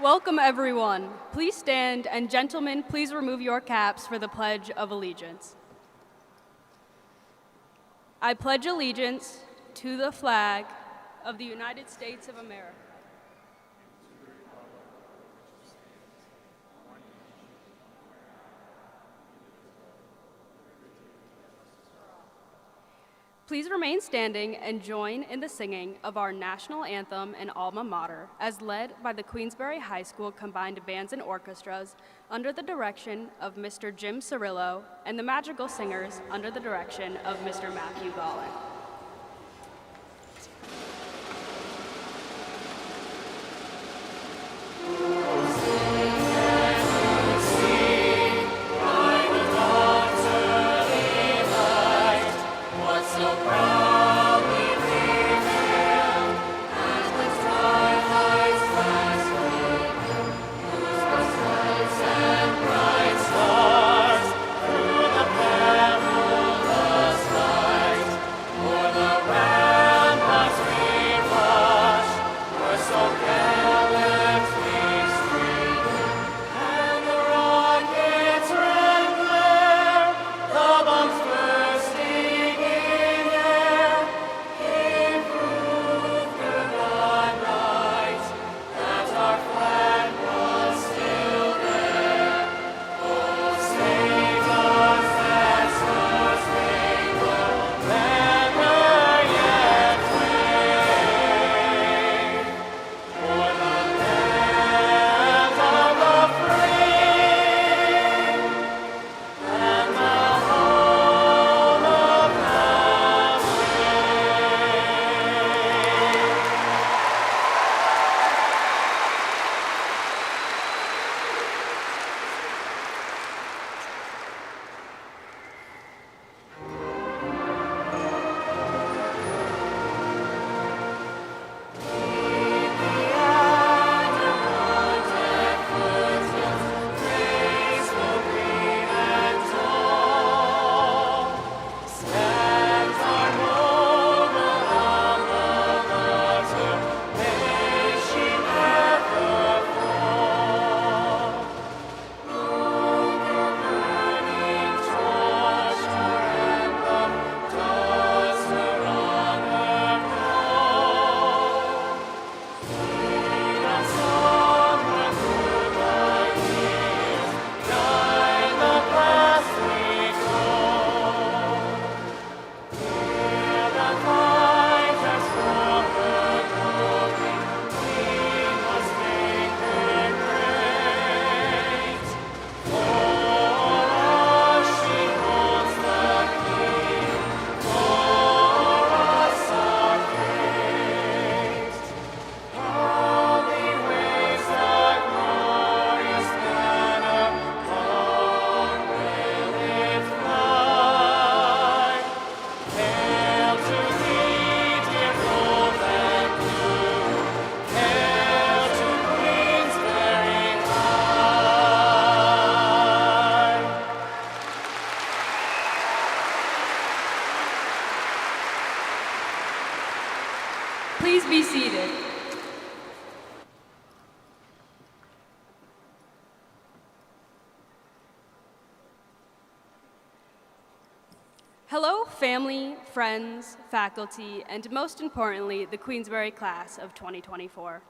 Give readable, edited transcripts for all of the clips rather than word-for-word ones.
Welcome, everyone. Please stand, and gentlemen, please remove your caps for the Pledge of Allegiance. I pledge allegiance to the flag of the United States of America. Please remain standing and join in the singing of our national anthem and alma mater, as led by the Queensbury High School Combined Bands and Orchestras under the direction of Mr. Jim Cirillo and the Magical Singers under the direction of Mr. Matthew Gollin. Please be seated. Hello, family, friends, faculty, and most importantly, the Queensbury class of 2024.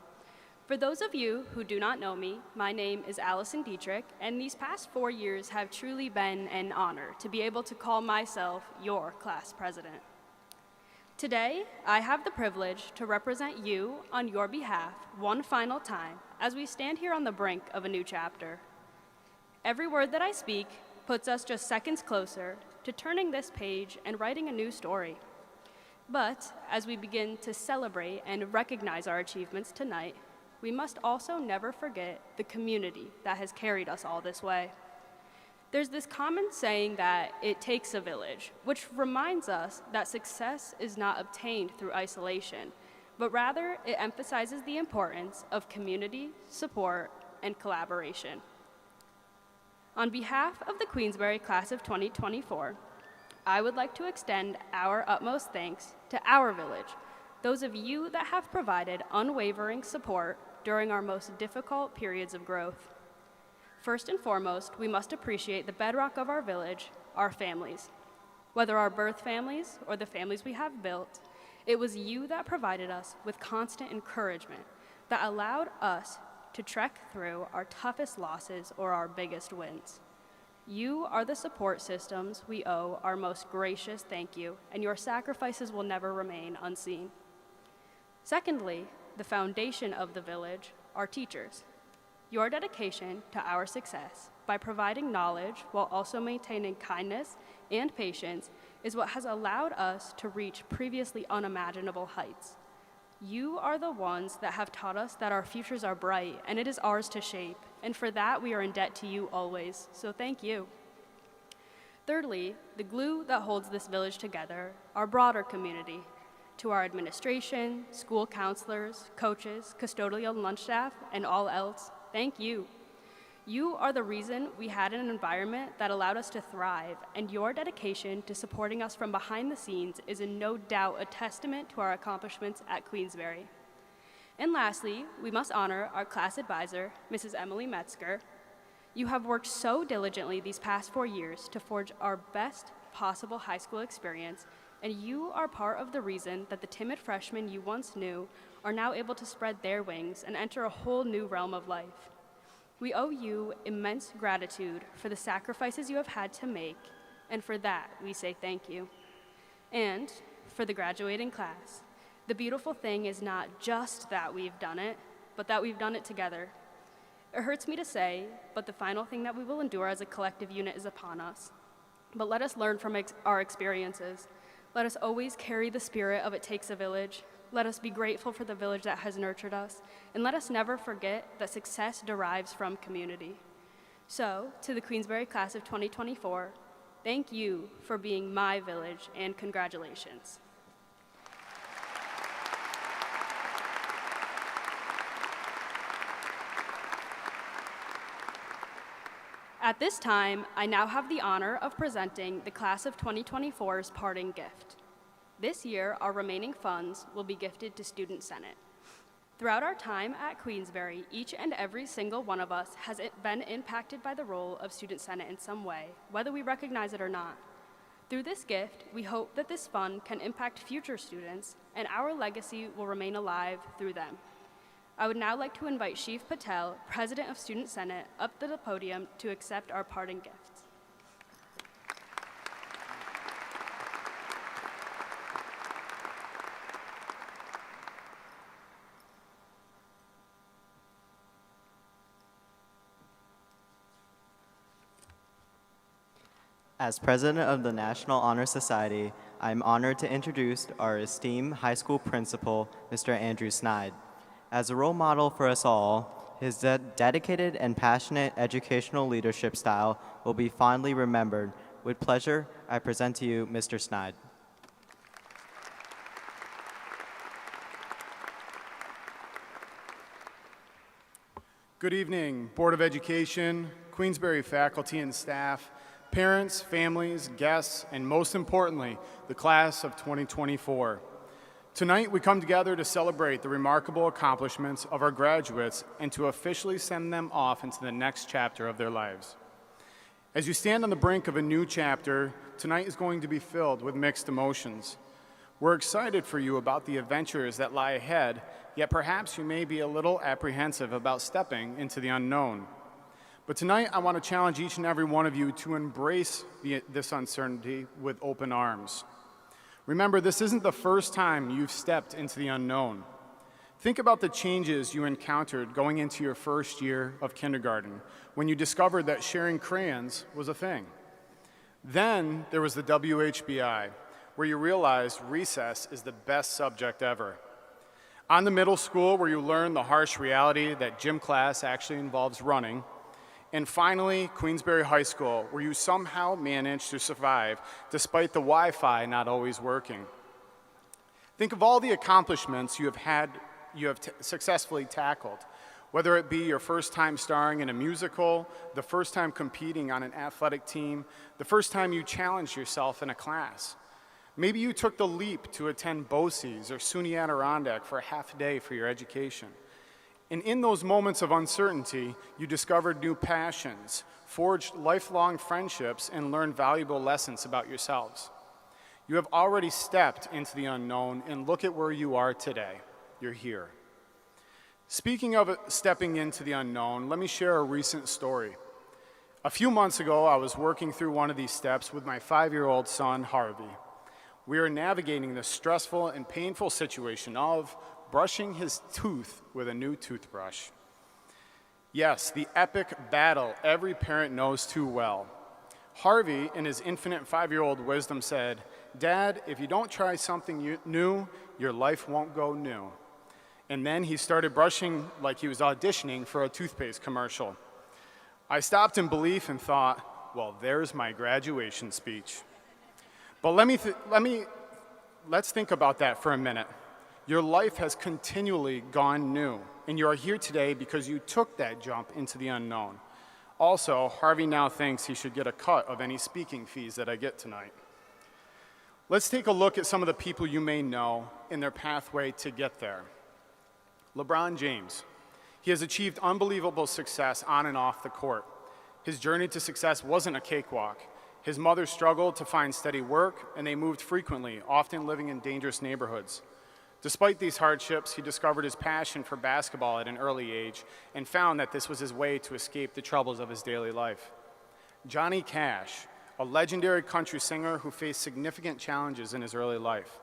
For those of you who do not know me, my name is Allison Dietrich, and these past 4 years have truly been an honor to be able to call myself your class president. Today, I have the privilege to represent you on your behalf one final time as we stand here on the brink of a new chapter. Every word that I speak puts us just seconds closer to turning this page and writing a new story. But as we begin to celebrate and recognize our achievements tonight, we must also never forget the community that has carried us all this way. There's this common saying that it takes a village, which reminds us that success is not obtained through isolation, but rather it emphasizes the importance of community, support, and collaboration. On behalf of the Queensbury class of 2024, I would like to extend our utmost thanks to our village, those of you that have provided unwavering support during our most difficult periods of growth. First and foremost, we must appreciate the bedrock of our village, our families. Whether our birth families or the families we have built, it was you that provided us with constant encouragement that allowed us to trek through our toughest losses or our biggest wins. You are the support systems we owe our most gracious thank you, and your sacrifices will never remain unseen. Secondly, the foundation of the village, our teachers. Your dedication to our success by providing knowledge while also maintaining kindness and patience is what has allowed us to reach previously unimaginable heights. You are the ones that have taught us that our futures are bright and it is ours to shape, and for that we are in debt to you always, so thank you. Thirdly, the glue that holds this village together, our broader community. To our administration, school counselors, coaches, custodial and lunch staff, and all else, thank you. You are the reason we had an environment that allowed us to thrive, and your dedication to supporting us from behind the scenes is in no doubt a testament to our accomplishments at Queensbury. And lastly, we must honor our class advisor, Mrs. Emily Metzger. You have worked so diligently these past 4 years to forge our best possible high school experience, and you are part of the reason that the timid freshmen you once knew are now able to spread their wings and enter a whole new realm of life. We owe you immense gratitude for the sacrifices you have had to make, and for that, we say thank you. And for the graduating class, the beautiful thing is not just that we've done it, but that we've done it together. It hurts me to say, but the final thing that we will endure as a collective unit is upon us. But let us learn from our experiences. Let us always carry the spirit of it takes a village. Let us be grateful for the village that has nurtured us, and let us never forget that success derives from community. So, to the Queensbury class of 2024, thank you for being my village, and congratulations. At this time, I now have the honor of presenting the class of 2024's parting gift. This year, our remaining funds will be gifted to Student Senate. Throughout our time at Queensbury, each and every single one of us has been impacted by the role of Student Senate in some way, whether we recognize it or not. Through this gift, we hope that this fund can impact future students, and our legacy will remain alive through them. I would now like to invite Shiv Patel, President of Student Senate, up to the podium to accept our parting gifts. As President of the National Honor Society, I am honored to introduce our esteemed high school principal, Mr. Andrew Snide. As a role model for us all, his dedicated and passionate educational leadership style will be fondly remembered. With pleasure, I present to you Mr. Snide. Good evening, Board of Education, Queensbury faculty and staff, parents, families, guests, and most importantly, the class of 2024. Tonight, we come together to celebrate the remarkable accomplishments of our graduates and to officially send them off into the next chapter of their lives. As you stand on the brink of a new chapter, tonight is going to be filled with mixed emotions. We're excited for you about the adventures that lie ahead, yet perhaps you may be a little apprehensive about stepping into the unknown. But tonight, I want to challenge each and every one of you to embrace this uncertainty with open arms. Remember, this isn't the first time you've stepped into the unknown. Think about the changes you encountered going into your first year of kindergarten when you discovered that sharing crayons was a thing. Then there was the WHBI, where you realized recess is the best subject ever. On the middle school, where you learn the harsh reality that gym class actually involves running. And finally, Queensbury High School, where you somehow managed to survive despite the Wi-Fi not always working. Think of all the accomplishments you have successfully tackled, whether it be your first time starring in a musical, the first time competing on an athletic team, the first time you challenged yourself in a class. Maybe you took the leap to attend BOCES or SUNY Adirondack for a half a day for your education. And in those moments of uncertainty, you discovered new passions, forged lifelong friendships, and learned valuable lessons about yourselves. You have already stepped into the unknown, and look at where you are today. You're here. Speaking of stepping into the unknown, let me share a recent story. A few months ago, I was working through one of these steps with my 5-year-old son, Harvey. We are navigating the stressful and painful situation of brushing his tooth with a new toothbrush. Yes, the epic battle every parent knows too well. Harvey, in his infinite 5-year-old wisdom, said, "Dad, if you don't try something new, your life won't go new." And then he started brushing like he was auditioning for a toothpaste commercial. I stopped in belief and thought, well, there's my graduation speech. But let's think about that for a minute. Your life has continually gone new, and you are here today because you took that jump into the unknown. Also, Harvey now thinks he should get a cut of any speaking fees that I get tonight. Let's take a look at some of the people you may know in their pathway to get there. LeBron James. He has achieved unbelievable success on and off the court. His journey to success wasn't a cakewalk. His mother struggled to find steady work, and they moved frequently, often living in dangerous neighborhoods. Despite these hardships, he discovered his passion for basketball at an early age and found that this was his way to escape the troubles of his daily life. Johnny Cash, a legendary country singer who faced significant challenges in his early life.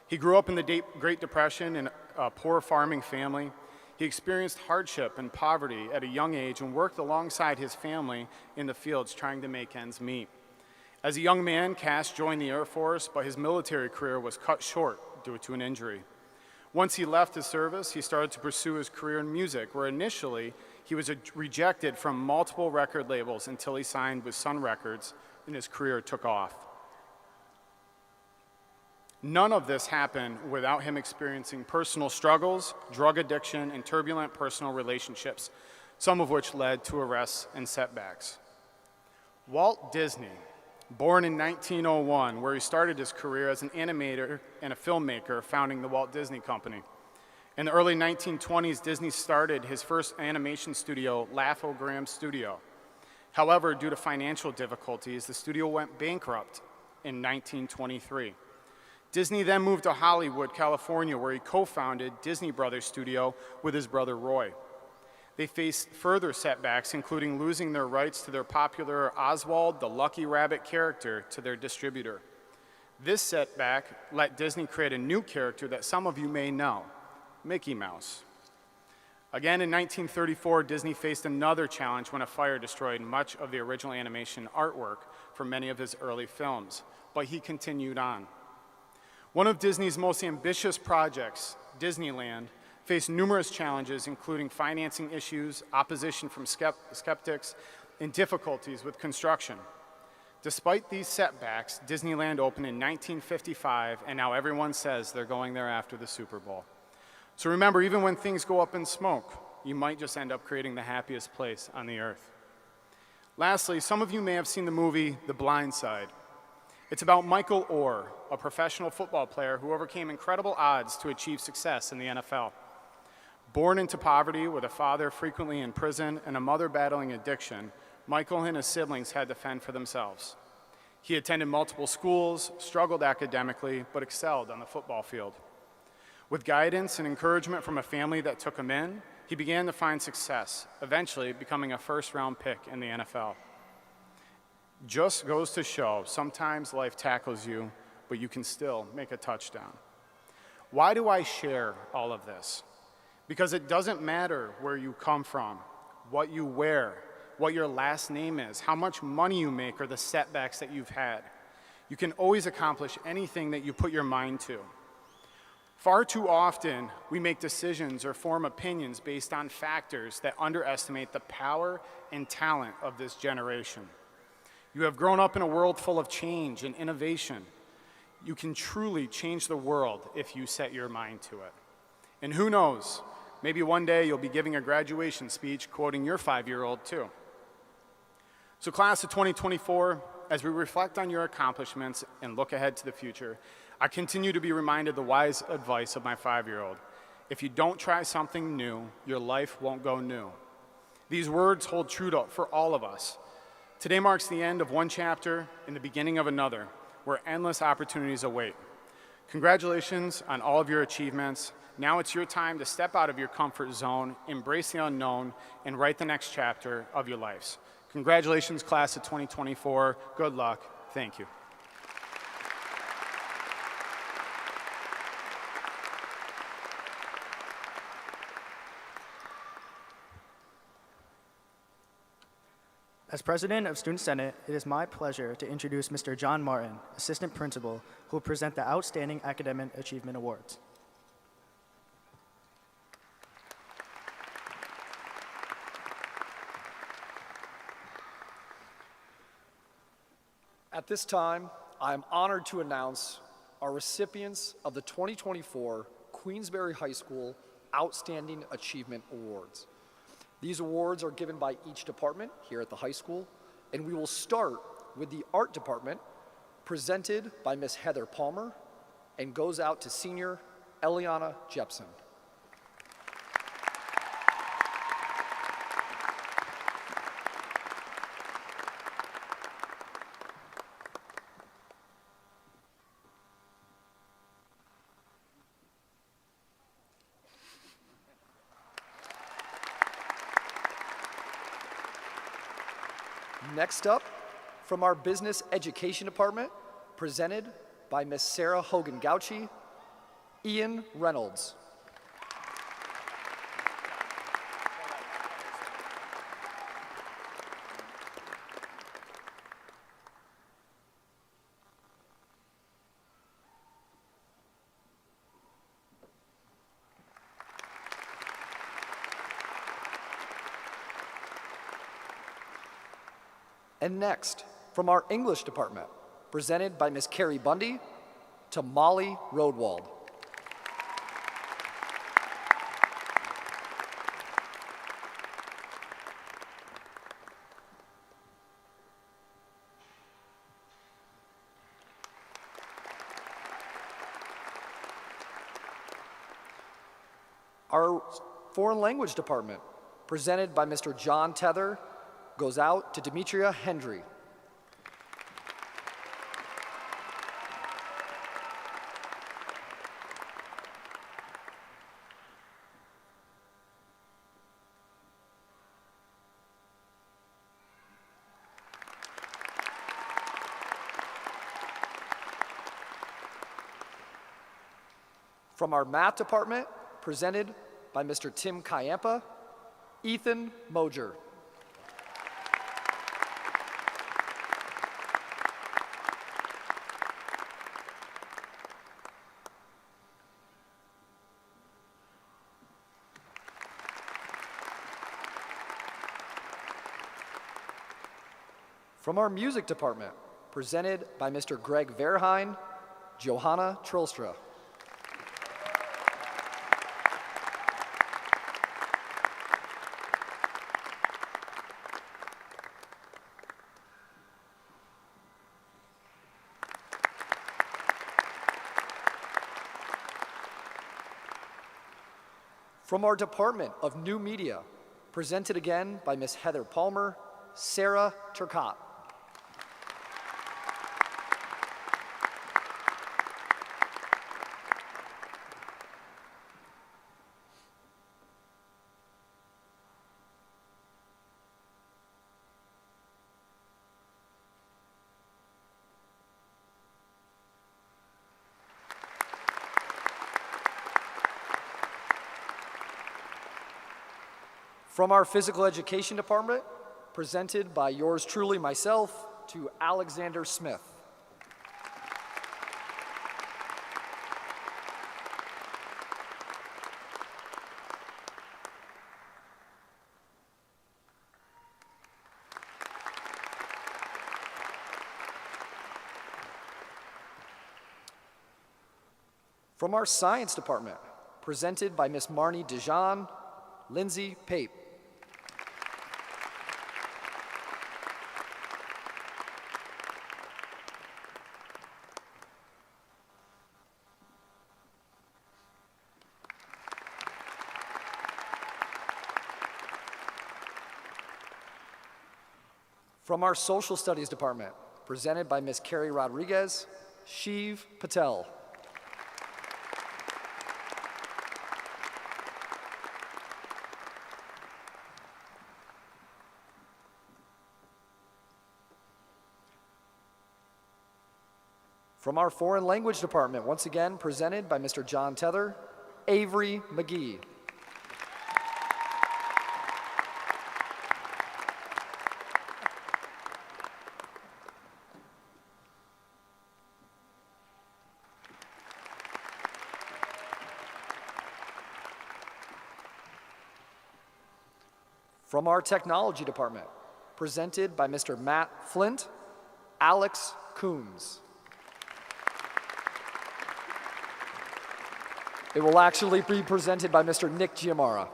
He grew up in the Great Depression in a poor farming family. He experienced hardship and poverty at a young age and worked alongside his family in the fields trying to make ends meet. As a young man, Cash joined the Air Force, but his military career was cut short due to an injury. Once he left his service, he started to pursue his career in music, where initially he was rejected from multiple record labels until he signed with Sun Records and his career took off. None of this happened without him experiencing personal struggles, drug addiction, and turbulent personal relationships, some of which led to arrests and setbacks. Walt Disney, born in 1901, where he started his career as an animator and a filmmaker, founding the Walt Disney Company. In the early 1920s, Disney started his first animation studio, Laugh-O-Gram Studio. However, due to financial difficulties, the studio went bankrupt in 1923. Disney then moved to Hollywood, California, where he co-founded Disney Brothers Studio with his brother Roy. They faced further setbacks, including losing their rights to their popular Oswald the Lucky Rabbit character to their distributor. This setback let Disney create a new character that some of you may know, Mickey Mouse. Again, in 1934, Disney faced another challenge when a fire destroyed much of the original animation artwork for many of his early films, but he continued on. One of Disney's most ambitious projects, Disneyland, faced numerous challenges, including financing issues, opposition from skeptics, and difficulties with construction. Despite these setbacks, Disneyland opened in 1955, and now everyone says they're going there after the Super Bowl. So remember, even when things go up in smoke, you might just end up creating the happiest place on the earth. Lastly, some of you may have seen the movie The Blind Side. It's about Michael Orr, a professional football player who overcame incredible odds to achieve success in the NFL. Born into poverty with a father frequently in prison and a mother battling addiction, Michael and his siblings had to fend for themselves. He attended multiple schools, struggled academically, but excelled on the football field. With guidance and encouragement from a family that took him in, he began to find success, eventually becoming a first-round pick in the NFL. Just goes to show, sometimes life tackles you, but you can still make a touchdown. Why do I share all of this? Because it doesn't matter where you come from, what you wear, what your last name is, how much money you make, or the setbacks that you've had. You can always accomplish anything that you put your mind to. Far too often, we make decisions or form opinions based on factors that underestimate the power and talent of this generation. You have grown up in a world full of change and innovation. You can truly change the world if you set your mind to it. And who knows, maybe one day you'll be giving a graduation speech quoting your 5-year-old too. So class of 2024, as we reflect on your accomplishments and look ahead to the future, I continue to be reminded of the wise advice of my 5-year-old. If you don't try something new, your life won't go new. These words hold true for all of us. Today marks the end of one chapter and the beginning of another, where endless opportunities await. Congratulations on all of your achievements. Now it's your time to step out of your comfort zone, embrace the unknown, and write the next chapter of your lives. Congratulations, class of 2024. Good luck. Thank you. As President of Student Senate, it is my pleasure to introduce Mr. John Martin, Assistant Principal, who will present the Outstanding Academic Achievement Awards. At this time, I am honored to announce our recipients of the 2024 Queensbury High School Outstanding Achievement Awards. These awards are given by each department here at the high school, and we will start with the art department, presented by Ms. Heather Palmer, and goes out to senior Eliana Jepson. Next up, from our Business Education Department, presented by Ms. Sarah Hogan-Gauchi, Ian Reynolds. And next, from our English department, presented by Ms. Carrie Bundy, to Molly Rodwald. Our foreign language department, presented by Mr. John Tether, goes out to Demetria Hendry. From our math department, presented by Mr. Tim Kayampa, Ethan Moger. From our music department, presented by Mr. Greg Verheyen, Johanna Trilstra. From our Department of New Media, presented again by Ms. Heather Palmer, Sarah Turcotte. From our Physical Education Department, presented by yours truly, myself, to Alexander Smith. From our Science Department, presented by Ms. Marnie Dijon, Lindsay Pape. From our Social Studies Department, presented by Ms. Carrie Rodriguez, Shiv Patel. From our Foreign Language Department, once again presented by Mr. John Tether, Avery McGee. From our Technology Department, presented by Mr. Matt Flint, Alex Coombs. It will actually be presented by Mr. Nick Giamara.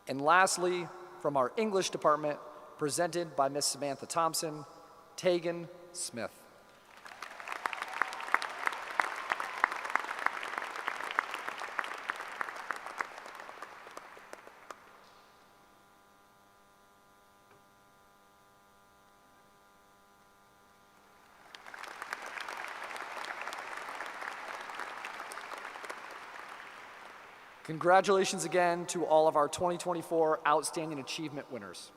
And lastly, from our English department, presented by Miss Samantha Thompson, Tegan Smith. Congratulations again to all of our 2024 Outstanding Achievement winners.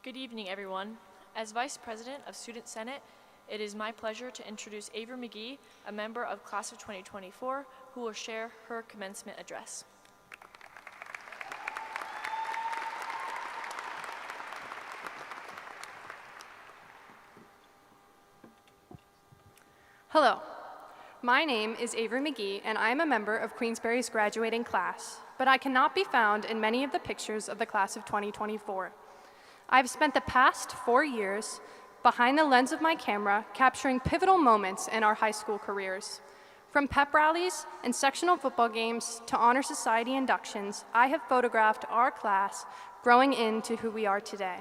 Good evening, everyone. As Vice President of Student Senate, it is my pleasure to introduce Avery McGee, a member of Class of 2024, who will share her commencement address. Hello, my name is Avery McGee, and I am a member of Queensbury's graduating class, but I cannot be found in many of the pictures of the class of 2024. I've spent the past 4 years behind the lens of my camera capturing pivotal moments in our high school careers. From pep rallies and sectional football games to honor society inductions, I have photographed our class growing into who we are today.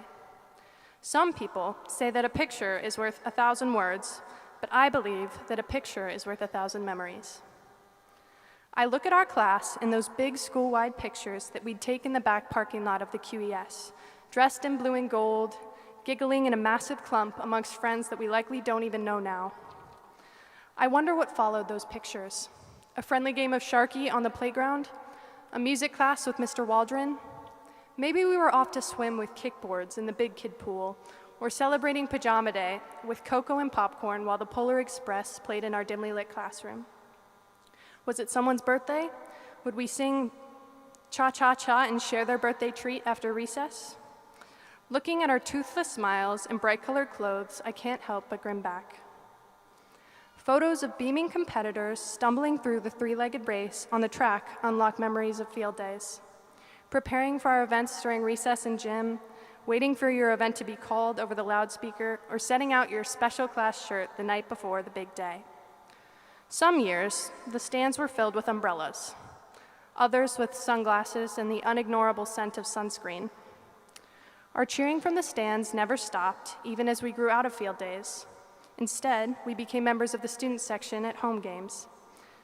Some people say that a picture is worth 1,000 words, but I believe that a picture is worth 1,000 memories. I look at our class in those big school-wide pictures that we'd take in the back parking lot of the QES, dressed in blue and gold, giggling in a massive clump amongst friends that we likely don't even know now. I wonder what followed those pictures. A friendly game of Sharky on the playground? A music class with Mr. Waldron? Maybe we were off to swim with kickboards in the big kid pool, or celebrating Pajama Day with cocoa and popcorn while the Polar Express played in our dimly lit classroom. Was it someone's birthday? Would we sing cha-cha-cha and share their birthday treat after recess? Looking at our toothless smiles and bright-colored clothes, I can't help but grin back. Photos of beaming competitors stumbling through the three-legged race on the track unlock memories of field days. Preparing for our events during recess and gym, waiting for your event to be called over the loudspeaker, or setting out your special class shirt the night before the big day. Some years, the stands were filled with umbrellas, others with sunglasses and the unignorable scent of sunscreen. Our cheering from the stands never stopped, even as we grew out of field days. Instead, we became members of the student section at home games.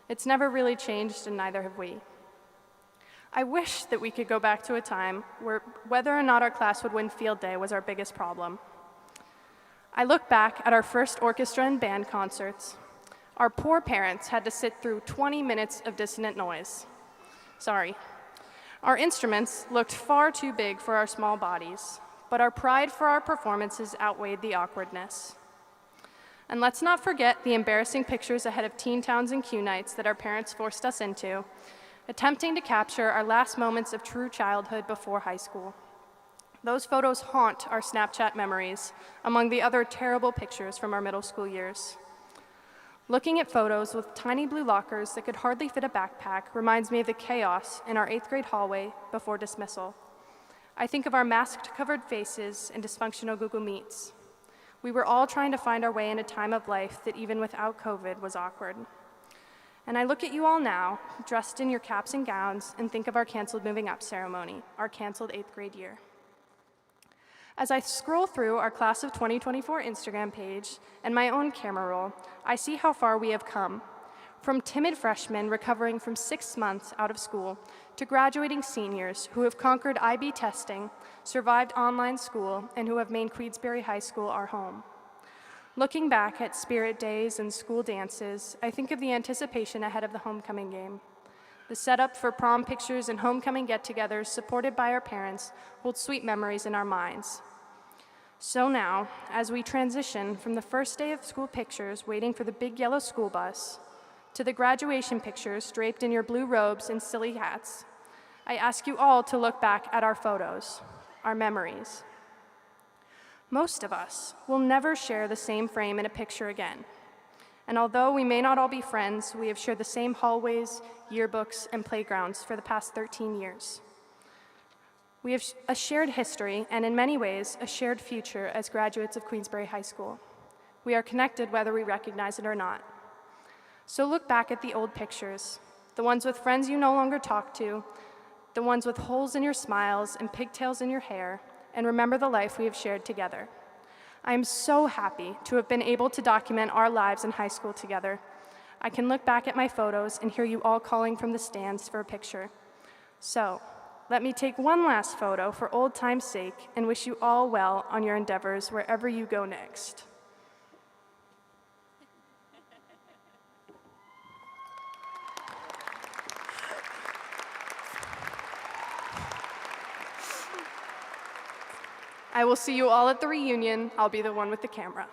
It's never really changed, and neither have we. I wish that we could go back to a time where whether or not our class would win field day was our biggest problem. I look back at our first orchestra and band concerts. Our poor parents had to sit through 20 minutes of dissonant noise. Sorry. Our instruments looked far too big for our small bodies, but our pride for our performances outweighed the awkwardness. And let's not forget the embarrassing pictures ahead of teen towns and Q nights that our parents forced us into, attempting to capture our last moments of true childhood before high school. Those photos haunt our Snapchat memories, among the other terrible pictures from our middle school years. Looking at photos with tiny blue lockers that could hardly fit a backpack reminds me of the chaos in our 8th grade hallway before dismissal. I think of our mask-covered faces and dysfunctional Google Meets. We were all trying to find our way in a time of life that even without COVID was awkward. And I look at you all now, dressed in your caps and gowns, and think of our canceled moving up ceremony, our canceled 8th grade year. As I scroll through our Class of 2024 Instagram page and my own camera roll, I see how far we have come. From timid freshmen recovering from 6 months out of school to graduating seniors who have conquered IB testing, survived online school, and who have made Queensbury High School our home. Looking back at spirit days and school dances, I think of the anticipation ahead of the homecoming game. The setup for prom pictures and homecoming get-togethers supported by our parents hold sweet memories in our minds. So now, as we transition from the first day of school pictures waiting for the big yellow school bus to the graduation pictures draped in your blue robes and silly hats, I ask you all to look back at our photos, our memories. Most of us will never share the same frame in a picture again. And although we may not all be friends, we have shared the same hallways, yearbooks, and playgrounds for the past 13 years. We have a shared history and, in many ways, a shared future as graduates of Queensbury High School. We are connected whether we recognize it or not. So look back at the old pictures, the ones with friends you no longer talk to, the ones with holes in your smiles and pigtails in your hair, and remember the life we have shared together. I am so happy to have been able to document our lives in high school together. I can look back at my photos and hear you all calling from the stands for a picture. So, let me take one last photo for old time's sake and wish you all well on your endeavors wherever you go next. I will see you all at the reunion. I'll be the one with the camera.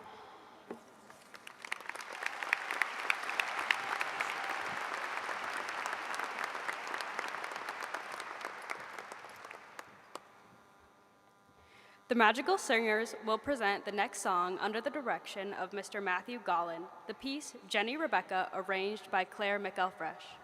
The Magical Singers will present the next song under the direction of Mr. Matthew Gollin, the piece Jenny Rebecca, arranged by Claire McElfresh.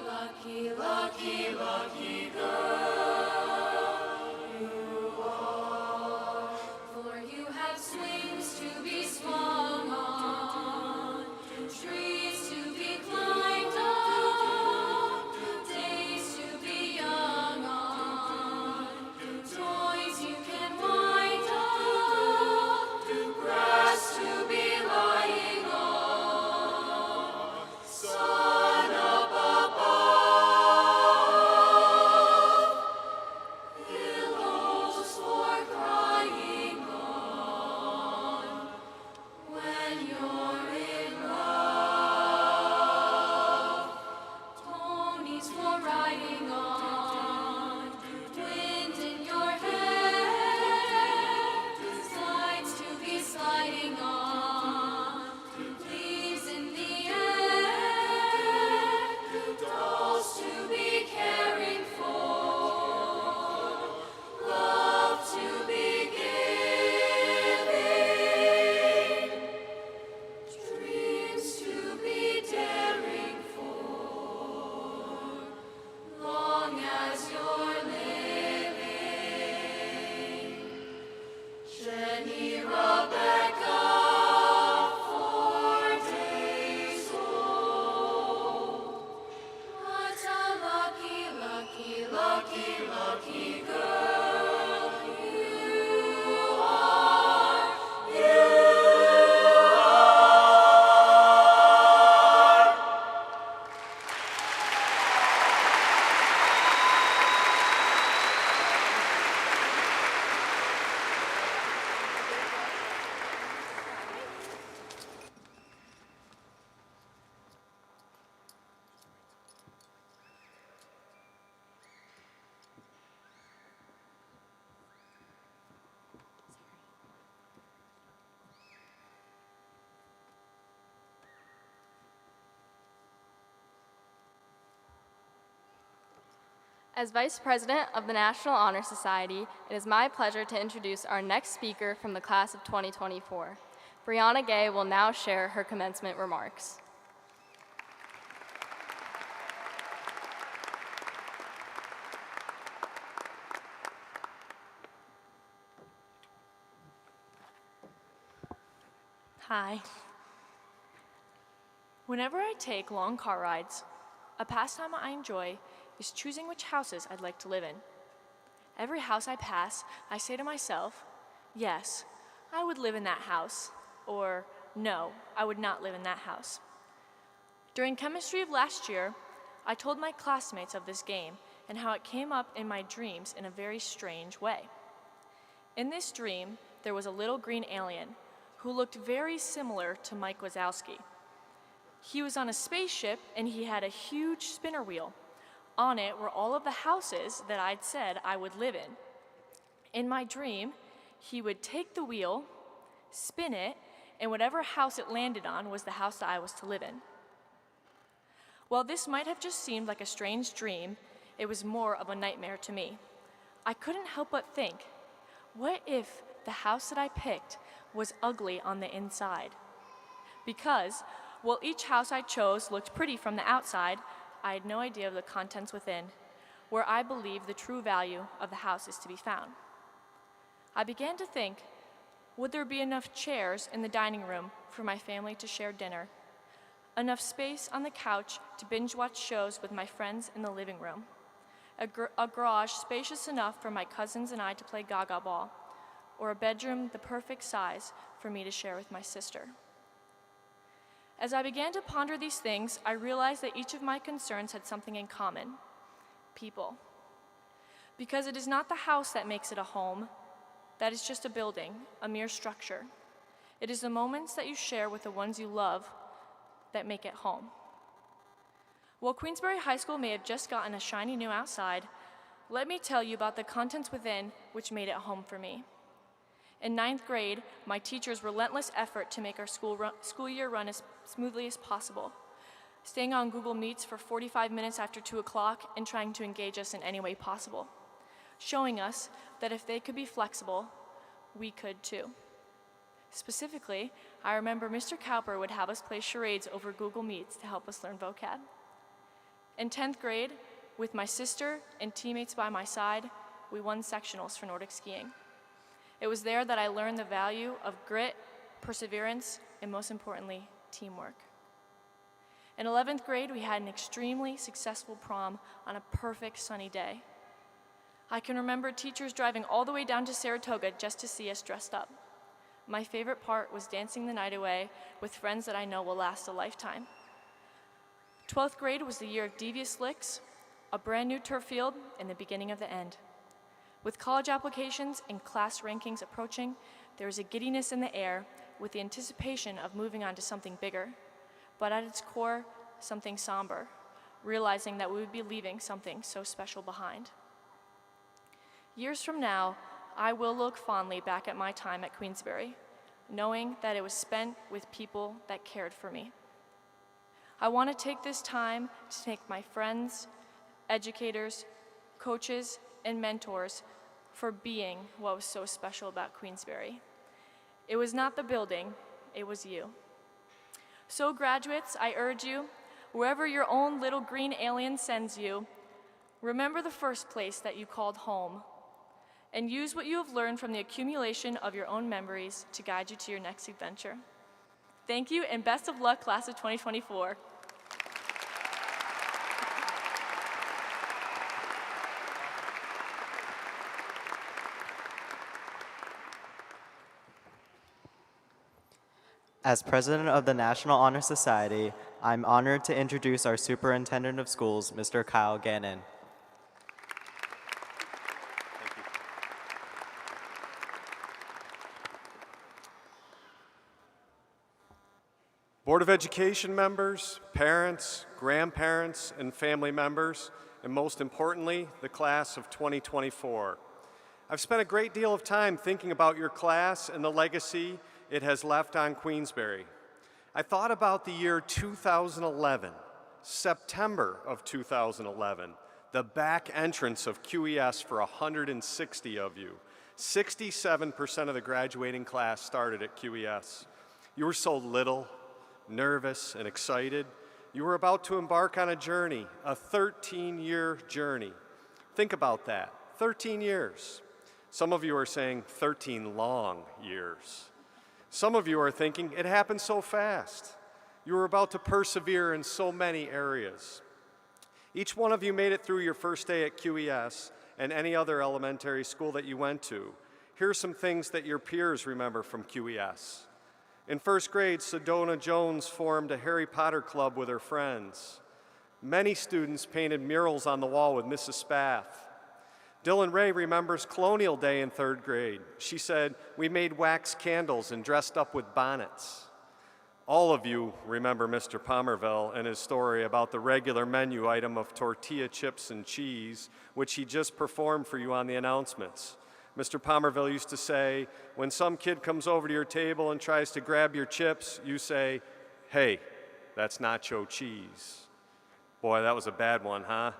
Lucky, lucky, lucky girl you As Vice President of the National Honor Society, it is my pleasure to introduce our next speaker from the class of 2024. Brianna Gay will now share her commencement remarks. Hi. Whenever I take long car rides, a pastime I enjoy is choosing which houses I'd like to live in. Every house I pass, I say to myself, yes, I would live in that house, or no, I would not live in that house. During chemistry of last year, I told my classmates of this game and how it came up in my dreams in a very strange way. In this dream, there was a little green alien who looked very similar to Mike Wazowski. He was on a spaceship and he had a huge spinner wheel. On it were all of the houses that I'd said I would live in. In my dream, he would take the wheel, spin it, and whatever house it landed on was the house that I was to live in. While this might have just seemed like a strange dream, it was more of a nightmare to me. I couldn't help but think, what if the house that I picked was ugly on the inside? Because, while each house I chose looked pretty from the outside, I had no idea of the contents within, where I believe the true value of the house is to be found. I began to think, would there be enough chairs in the dining room for my family to share dinner? Enough space on the couch to binge watch shows with my friends in the living room? A garage spacious enough for my cousins and I to play gaga ball? Or a bedroom the perfect size for me to share with my sister? As I began to ponder these things, I realized that each of my concerns had something in common: people. Because it is not the house that makes it a home. That is just a building, a mere structure. It is the moments that you share with the ones you love that make it home. While Queensbury High School may have just gotten a shiny new outside, let me tell you about the contents within which made it home for me. In 9th grade, my teacher's relentless effort to make our school year run as smoothly as possible, staying on Google Meets for 45 minutes after 2 o'clock and trying to engage us in any way possible, showing us that if they could be flexible, we could too. Specifically, I remember Mr. Cowper would have us play charades over Google Meets to help us learn vocab. In 10th grade, with my sister and teammates by my side, we won sectionals for Nordic skiing. It was there that I learned the value of grit, perseverance, and most importantly, teamwork. In 11th grade, we had an extremely successful prom on a perfect sunny day. I can remember teachers driving all the way down to Saratoga just to see us dressed up. My favorite part was dancing the night away with friends that I know will last a lifetime. 12th grade was the year of devious licks, a brand new turf field, and the beginning of the end. With college applications and class rankings approaching, there was a giddiness in the air with the anticipation of moving on to something bigger, but at its core, something somber, realizing that we would be leaving something so special behind. Years from now, I will look fondly back at my time at Queensbury, knowing that it was spent with people that cared for me. I want to take this time to thank my friends, educators, coaches, and mentors for being what was so special about Queensbury. It was not the building, it was you. So graduates, I urge you, wherever your own little green alien sends you, remember the first place that you called home, and use what you have learned from the accumulation of your own memories to guide you to your next adventure. Thank you, and best of luck, class of 2024. As President of the National Honor Society, I'm honored to introduce our Superintendent of Schools, Mr. Kyle Gannon. Board of Education members, parents, grandparents, and family members, and most importantly, the class of 2024. I've spent a great deal of time thinking about your class and the legacy it has left on Queensbury. I thought about the year 2011, September of 2011, the back entrance of QES for 160 of you. 67% of the graduating class started at QES. You were so little, nervous, and excited. You were about to embark on a journey, a 13-year journey. Think about that, 13 years. Some of you are saying 13 long years. Some of you are thinking it happened so fast. You were about to persevere in so many areas. Each one of you made it through your first day at QES and any other elementary school that you went to. Here are some things that your peers remember from QES. In first grade, Sedona Jones formed a Harry Potter club with her friends. Many students painted murals on the wall with Mrs. Spath. Dylan Ray remembers Colonial Day in third grade. She said, "We made wax candles and dressed up with bonnets." All of you remember Mr. Palmerville and his story about the regular menu item of tortilla chips and cheese, which he just performed for you on the announcements. Mr. Palmerville used to say, when some kid comes over to your table and tries to grab your chips, you say, "Hey, that's nacho cheese." Boy, that was a bad one, huh?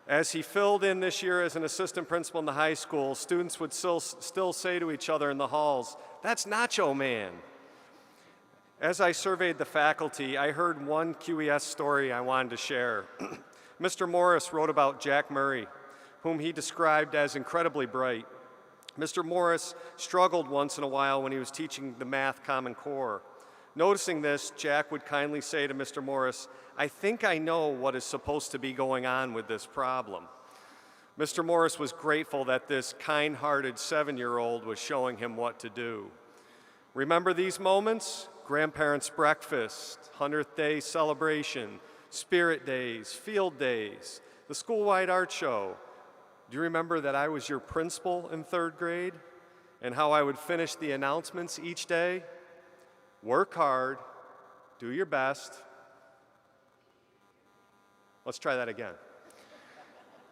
As he filled in this year as an assistant principal in the high school, students would still say to each other in the halls, "That's Nacho Man." As I surveyed the faculty, I heard one QES story I wanted to share. Mr. Morris wrote about Jack Murray, whom he described as incredibly bright. Mr. Morris struggled once in a while when he was teaching the math Common Core. Noticing this, Jack would kindly say to Mr. Morris, "I think I know what is supposed to be going on with this problem." Mr. Morris was grateful that this kind-hearted 7-year-old was showing him what to do. Remember these moments? Grandparents' breakfast, 100th day celebration, spirit days, field days, the school-wide art show. Do you remember that I was your principal in third grade and how I would finish the announcements each day? Work hard, do your best. Let's try that again.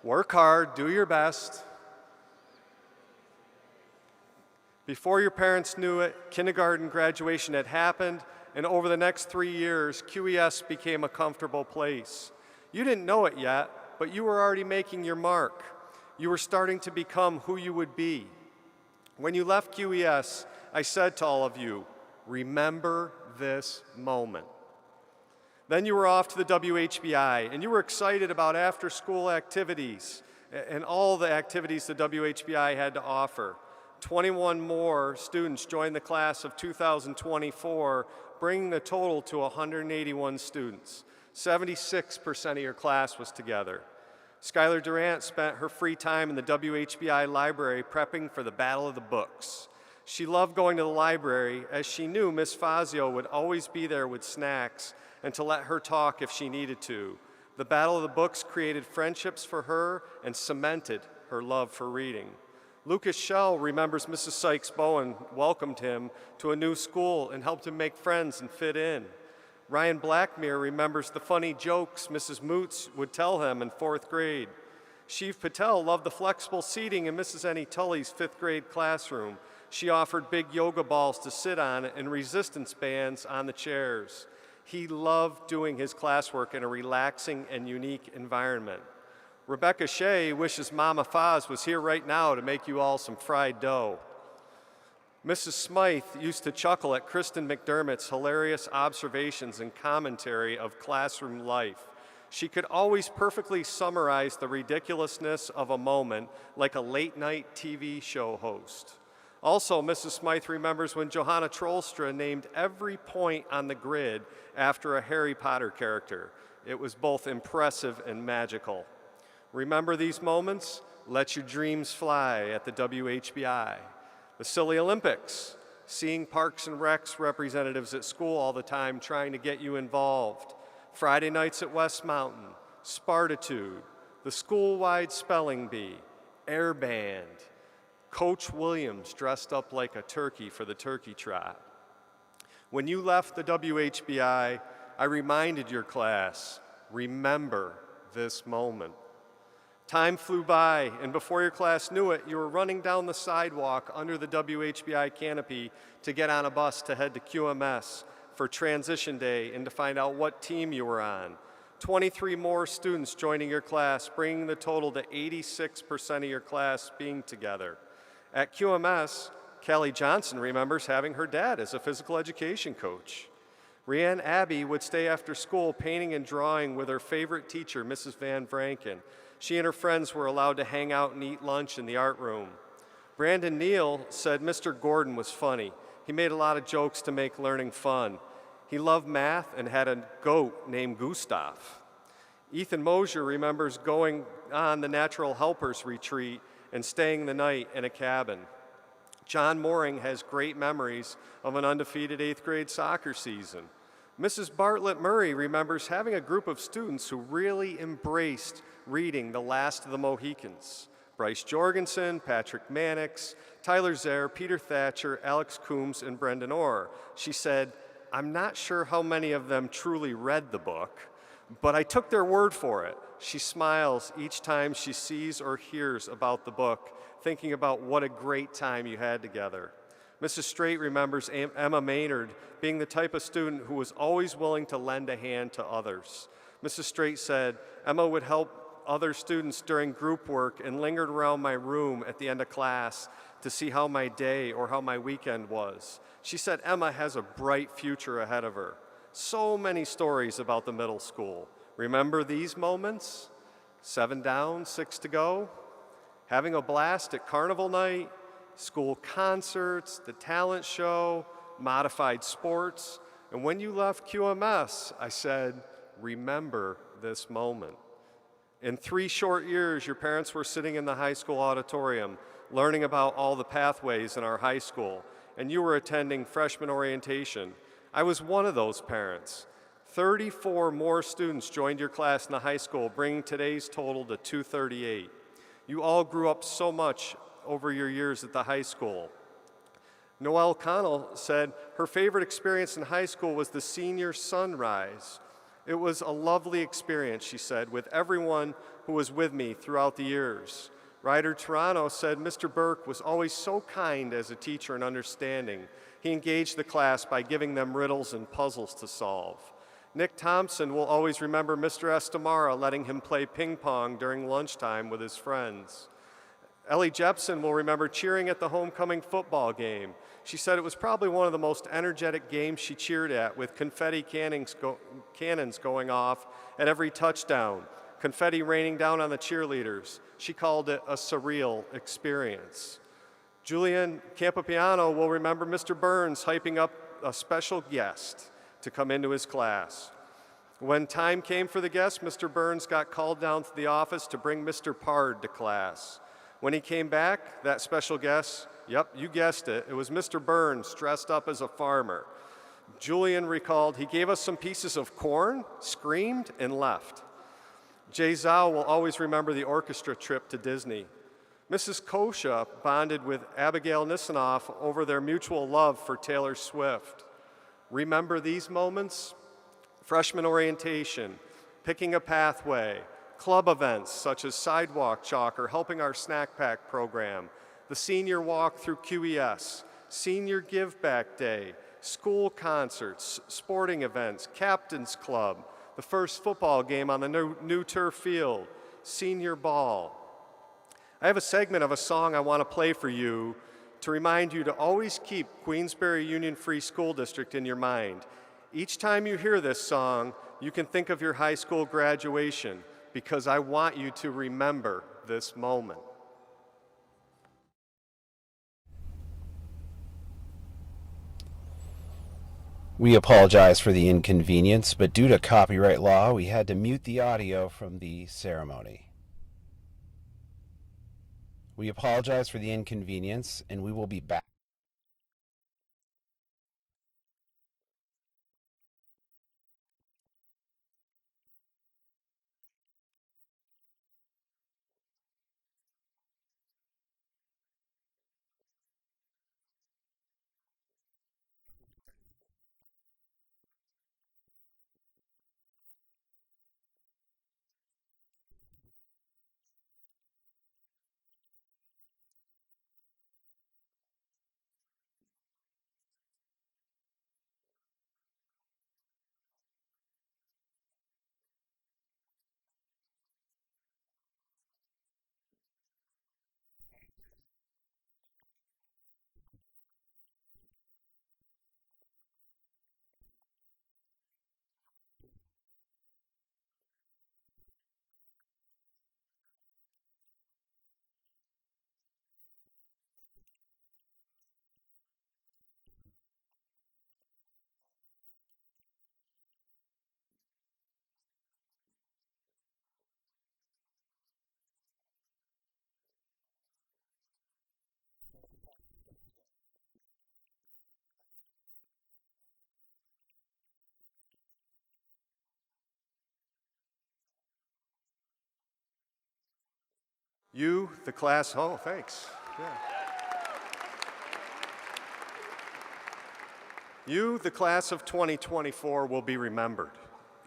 Work hard, do your best. Before your parents knew it, kindergarten graduation had happened, and over the next 3 years, QES became a comfortable place. You didn't know it yet, but you were already making your mark. You were starting to become who you would be. When you left QES, I said to all of you, remember this moment. Then you were off to the WHBI, and you were excited about after-school activities and all the activities the WHBI had to offer. 21 more students joined the class of 2024, bringing the total to 181 students. 76% of your class was together. Skylar Durant spent her free time in the WHBI library prepping for the Battle of the Books. She loved going to the library as she knew Miss Fazio would always be there with snacks and to let her talk if she needed to. The Battle of the Books created friendships for her and cemented her love for reading. Lucas Schell remembers Mrs. Sykes-Bowen welcomed him to a new school and helped him make friends and fit in. Ryan Blackmere remembers the funny jokes Mrs. Moots would tell him in 4th grade. Shiv Patel loved the flexible seating in Mrs. Annie Tully's 5th grade classroom. She offered big yoga balls to sit on and resistance bands on the chairs. He loved doing his classwork in a relaxing and unique environment. Rebecca Shea wishes Mama Foz was here right now to make you all some fried dough. Mrs. Smythe used to chuckle at Kristen McDermott's hilarious observations and commentary of classroom life. She could always perfectly summarize the ridiculousness of a moment like a late-night TV show host. Also, Mrs. Smythe remembers when Johanna Trollstra named every point on the grid after a Harry Potter character. It was both impressive and magical. Remember these moments? Let your dreams fly at the WHBI. The Silly Olympics, seeing Parks and Recs representatives at school all the time trying to get you involved. Friday nights at West Mountain, Spartitude, the school-wide spelling bee, Air Band, Coach Williams dressed up like a turkey for the turkey trot. When you left the WHBI, I reminded your class, remember this moment. Time flew by, and before your class knew it, you were running down the sidewalk under the WHBI canopy to get on a bus to head to QMS for transition day and to find out what team you were on. 23 more students joining your class, bringing the total to 86% of your class being together. At QMS, Kelly Johnson remembers having her dad as a physical education coach. Rianne Abbey would stay after school painting and drawing with her favorite teacher, Mrs. Van Vranken. She and her friends were allowed to hang out and eat lunch in the art room. Brandon Neal said Mr. Gordon was funny. He made a lot of jokes to make learning fun. He loved math and had a goat named Gustav. Ethan Mosier remembers going on the Natural Helpers Retreat and staying the night in a cabin. John Mooring has great memories of an undefeated 8th grade soccer season. Mrs. Bartlett Murray remembers having a group of students who really embraced reading The Last of the Mohicans. Bryce Jorgensen, Patrick Mannix, Tyler Zare, Peter Thatcher, Alex Coombs, and Brendan Orr. She said, "I'm not sure how many of them truly read the book, but I took their word for it." She smiles each time she sees or hears about the book, thinking about what a great time you had together. Mrs. Straight remembers Emma Maynard being the type of student who was always willing to lend a hand to others. Mrs. Straight said, "Emma would help other students during group work and lingered around my room at the end of class to see how my day or how my weekend was." She said Emma has a bright future ahead of her. So many stories about the middle school. Remember these moments? 7 down, 6 to go. Having a blast at carnival night, school concerts, the talent show, modified sports. And when you left QMS, I said, remember this moment. In 3 short years, your parents were sitting in the high school auditorium, learning about all the pathways in our high school, and you were attending freshman orientation. I was one of those parents. 34 more students joined your class in the high school, bringing today's total to 238. You all grew up so much over your years at the high school. Noelle Connell said her favorite experience in high school was the senior sunrise. It was a lovely experience, she said, with everyone who was with me throughout the years. Ryder Toronto said Mr. Burke was always so kind as a teacher and understanding. He engaged the class by giving them riddles and puzzles to solve. Nick Thompson will always remember Mr. Estamara letting him play ping pong during lunchtime with his friends. Ellie Jepson will remember cheering at the homecoming football game. She said it was probably one of the most energetic games she cheered at, with confetti cannons going off at every touchdown, confetti raining down on the cheerleaders. She called it a surreal experience. Julian Campopiano will remember Mr. Burns hyping up a special guest to come into his class. When time came for the guest, Mr. Burns got called down to the office to bring Mr. Pard to class. When he came back, that special guest, yep, you guessed it, it was Mr. Burns dressed up as a farmer. Julian recalled he gave us some pieces of corn, screamed, and left. Jay Zhao will always remember the orchestra trip to Disney. Mrs. Kosha bonded with Abigail Nisanoff over their mutual love for Taylor Swift. Remember these moments? Freshman orientation, picking a pathway, club events such as Sidewalk Chalk or helping our snack pack program, the senior walk through QES, senior give back day, school concerts, sporting events, captain's club, the first football game on the new turf field, senior ball. I have a segment of a song I want to play for you to remind you to always keep Queensbury Union Free School District in your mind. Each time you hear this song, you can think of your high school graduation, because I want you to remember this moment. We apologize for the inconvenience, but due to copyright law, we had to mute the audio from the ceremony. We apologize for the inconvenience, and we will be back. You, the class, oh, thanks. Yeah. You, the class of 2024, will be remembered.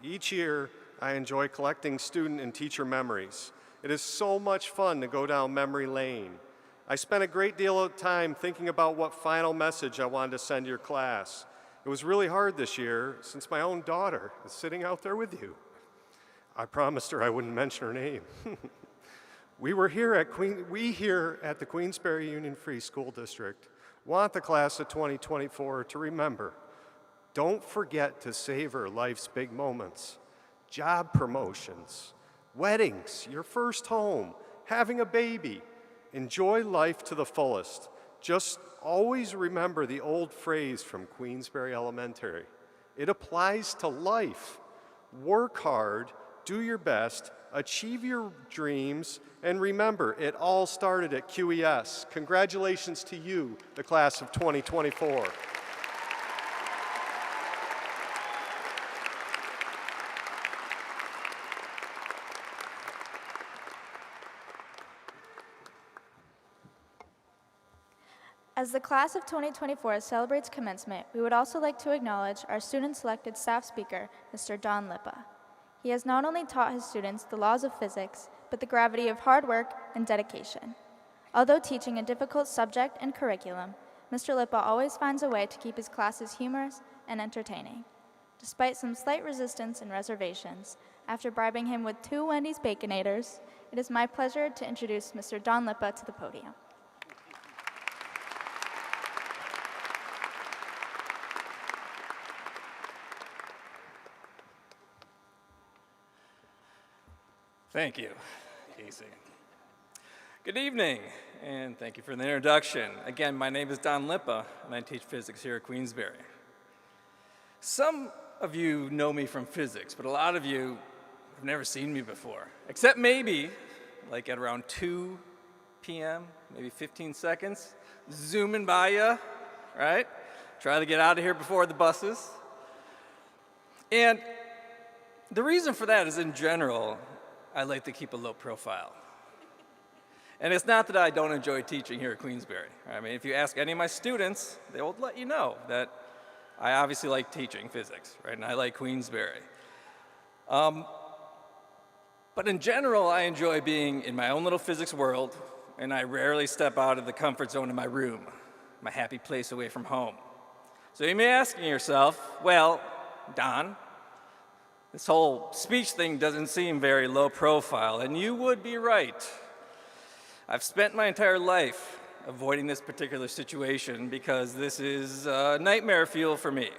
Each year, I enjoy collecting student and teacher memories. It is so much fun to go down memory lane. I spent a great deal of time thinking about what final message I wanted to send your class. It was really hard this year since my own daughter is sitting out there with you. I promised her I wouldn't mention her name. We here at the Queensbury Union Free School District want the class of 2024 to remember, don't forget to savor life's big moments. Job promotions, weddings, your first home, having a baby. Enjoy life to the fullest. Just always remember the old phrase from Queensbury Elementary. It applies to life. Work hard, do your best, achieve your dreams, and remember, it all started at QES. Congratulations to you, the class of 2024. As the class of 2024 celebrates commencement, we would also like to acknowledge our student-selected staff speaker, Mr. Don Lippa. He has not only taught his students the laws of physics, but the gravity of hard work and dedication. Although teaching a difficult subject and curriculum, Mr. Lippa always finds a way to keep his classes humorous and entertaining. Despite some slight resistance and reservations, after bribing him with 2 Wendy's Baconators, it is my pleasure to introduce Mr. Don Lippa to the podium. Thank you, Casey. Good evening, and thank you for the introduction. Again, my name is Don Lippa, and I teach physics here at Queensbury. Some of you know me from physics, but a lot of you have never seen me before, except maybe like at around 2 p.m., maybe 15 seconds, zooming by you, right? Try to get out of here before the buses. And the reason for that is, in general, I like to keep a low profile. And it's not that I don't enjoy teaching here at Queensbury. I mean, if you ask any of my students, they will let you know that I obviously like teaching physics, right? And I like Queensbury. But in general, I enjoy being in my own little physics world, and I rarely step out of the comfort zone of my room, my happy place away from home. So you may be asking yourself, well, Don, this whole speech thing doesn't seem very low profile, and you would be right. I've spent my entire life avoiding this particular situation because this is nightmare fuel for me.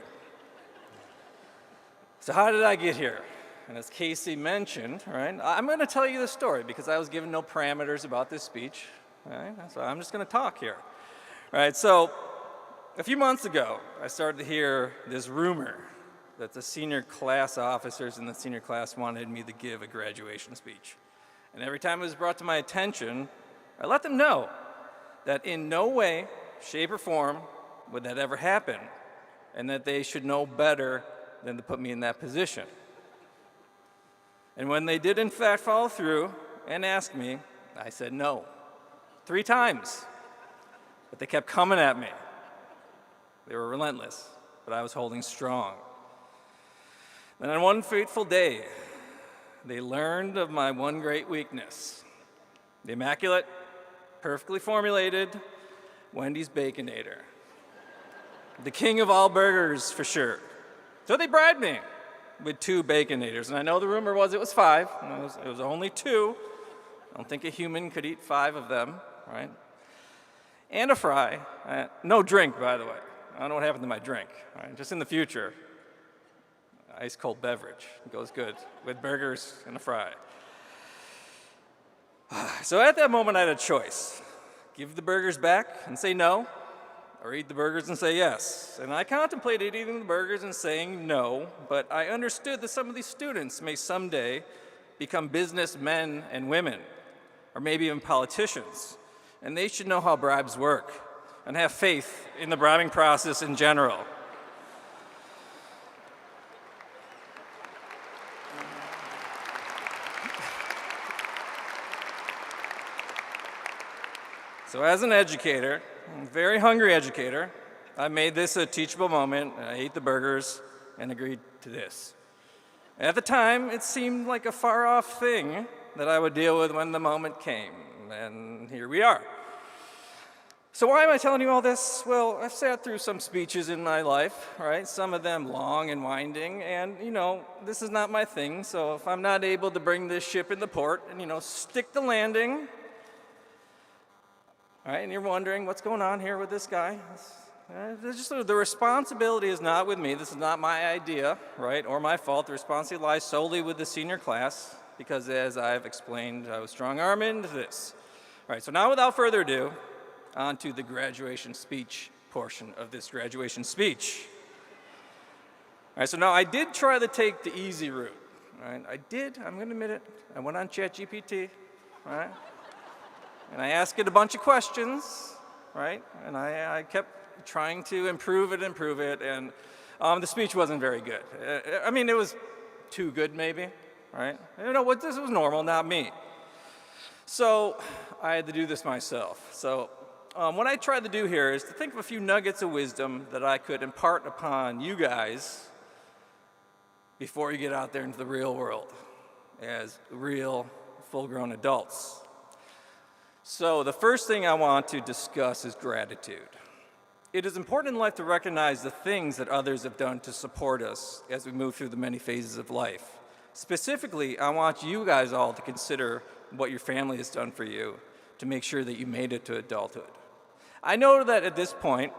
So how did I get here? And as Casey mentioned, right, I'm going to tell you the story because I was given no parameters about this speech. Right? So I'm just going to talk here. Right, so a few months ago, I started to hear this rumor that the senior class officers in the senior class wanted me to give a graduation speech. And every time it was brought to my attention, I let them know that in no way, shape, or form would that ever happen, and that they should know better than to put me in that position. And when they did in fact follow through and ask me, I said no, 3 times. But they kept coming at me. They were relentless, but I was holding strong. Then on one fateful day, they learned of my one great weakness, the immaculate, perfectly formulated Wendy's Baconator. The king of all burgers, for sure. So they bribed me with 2 Baconators, and I know the rumor was it was 5, and it was only 2. I don't think a human could eat 5 of them, right? And a fry. No drink, by the way. I don't know what happened to my drink, right? Just in the future. Ice cold beverage. It goes good with burgers and a fry. So at that moment, I had a choice. Give the burgers back and say no, or eat the burgers and say yes. And I contemplated eating the burgers and saying no, but I understood that some of these students may someday become businessmen and women, or maybe even politicians. And they should know how bribes work and have faith in the bribing process in general. So as an educator, a very hungry educator, I made this a teachable moment, and I ate the burgers and agreed to this. At the time, it seemed like a far-off thing that I would deal with when the moment came, and here we are. So why am I telling you all this? Well, I've sat through some speeches in my life, right? Some of them long and winding, and this is not my thing, so if I'm not able to bring this ship into port and stick the landing, all right, and you're wondering what's going on here with this guy. The responsibility is not with me. This is not my idea, right, or my fault. The responsibility lies solely with the senior class because, as I've explained, I was strong-armed into this. All right, so now without further ado, on to the graduation speech portion of this graduation speech. All right, so now I did try to take the easy route. All right, I'm going to admit it. I went on ChatGPT, all right? And I asked it a bunch of questions, right? And I kept trying to improve it, and the speech wasn't very good. I mean, it was too good, maybe, right? This was normal, not me. So I had to do this myself. So what I tried to do here is to think of a few nuggets of wisdom that I could impart upon you guys before you get out there into the real world as real, full-grown adults. So the first thing I want to discuss is gratitude. It is important in life to recognize the things that others have done to support us as we move through the many phases of life. Specifically, I want you guys all to consider what your family has done for you to make sure that you made it to adulthood. I know that at this point,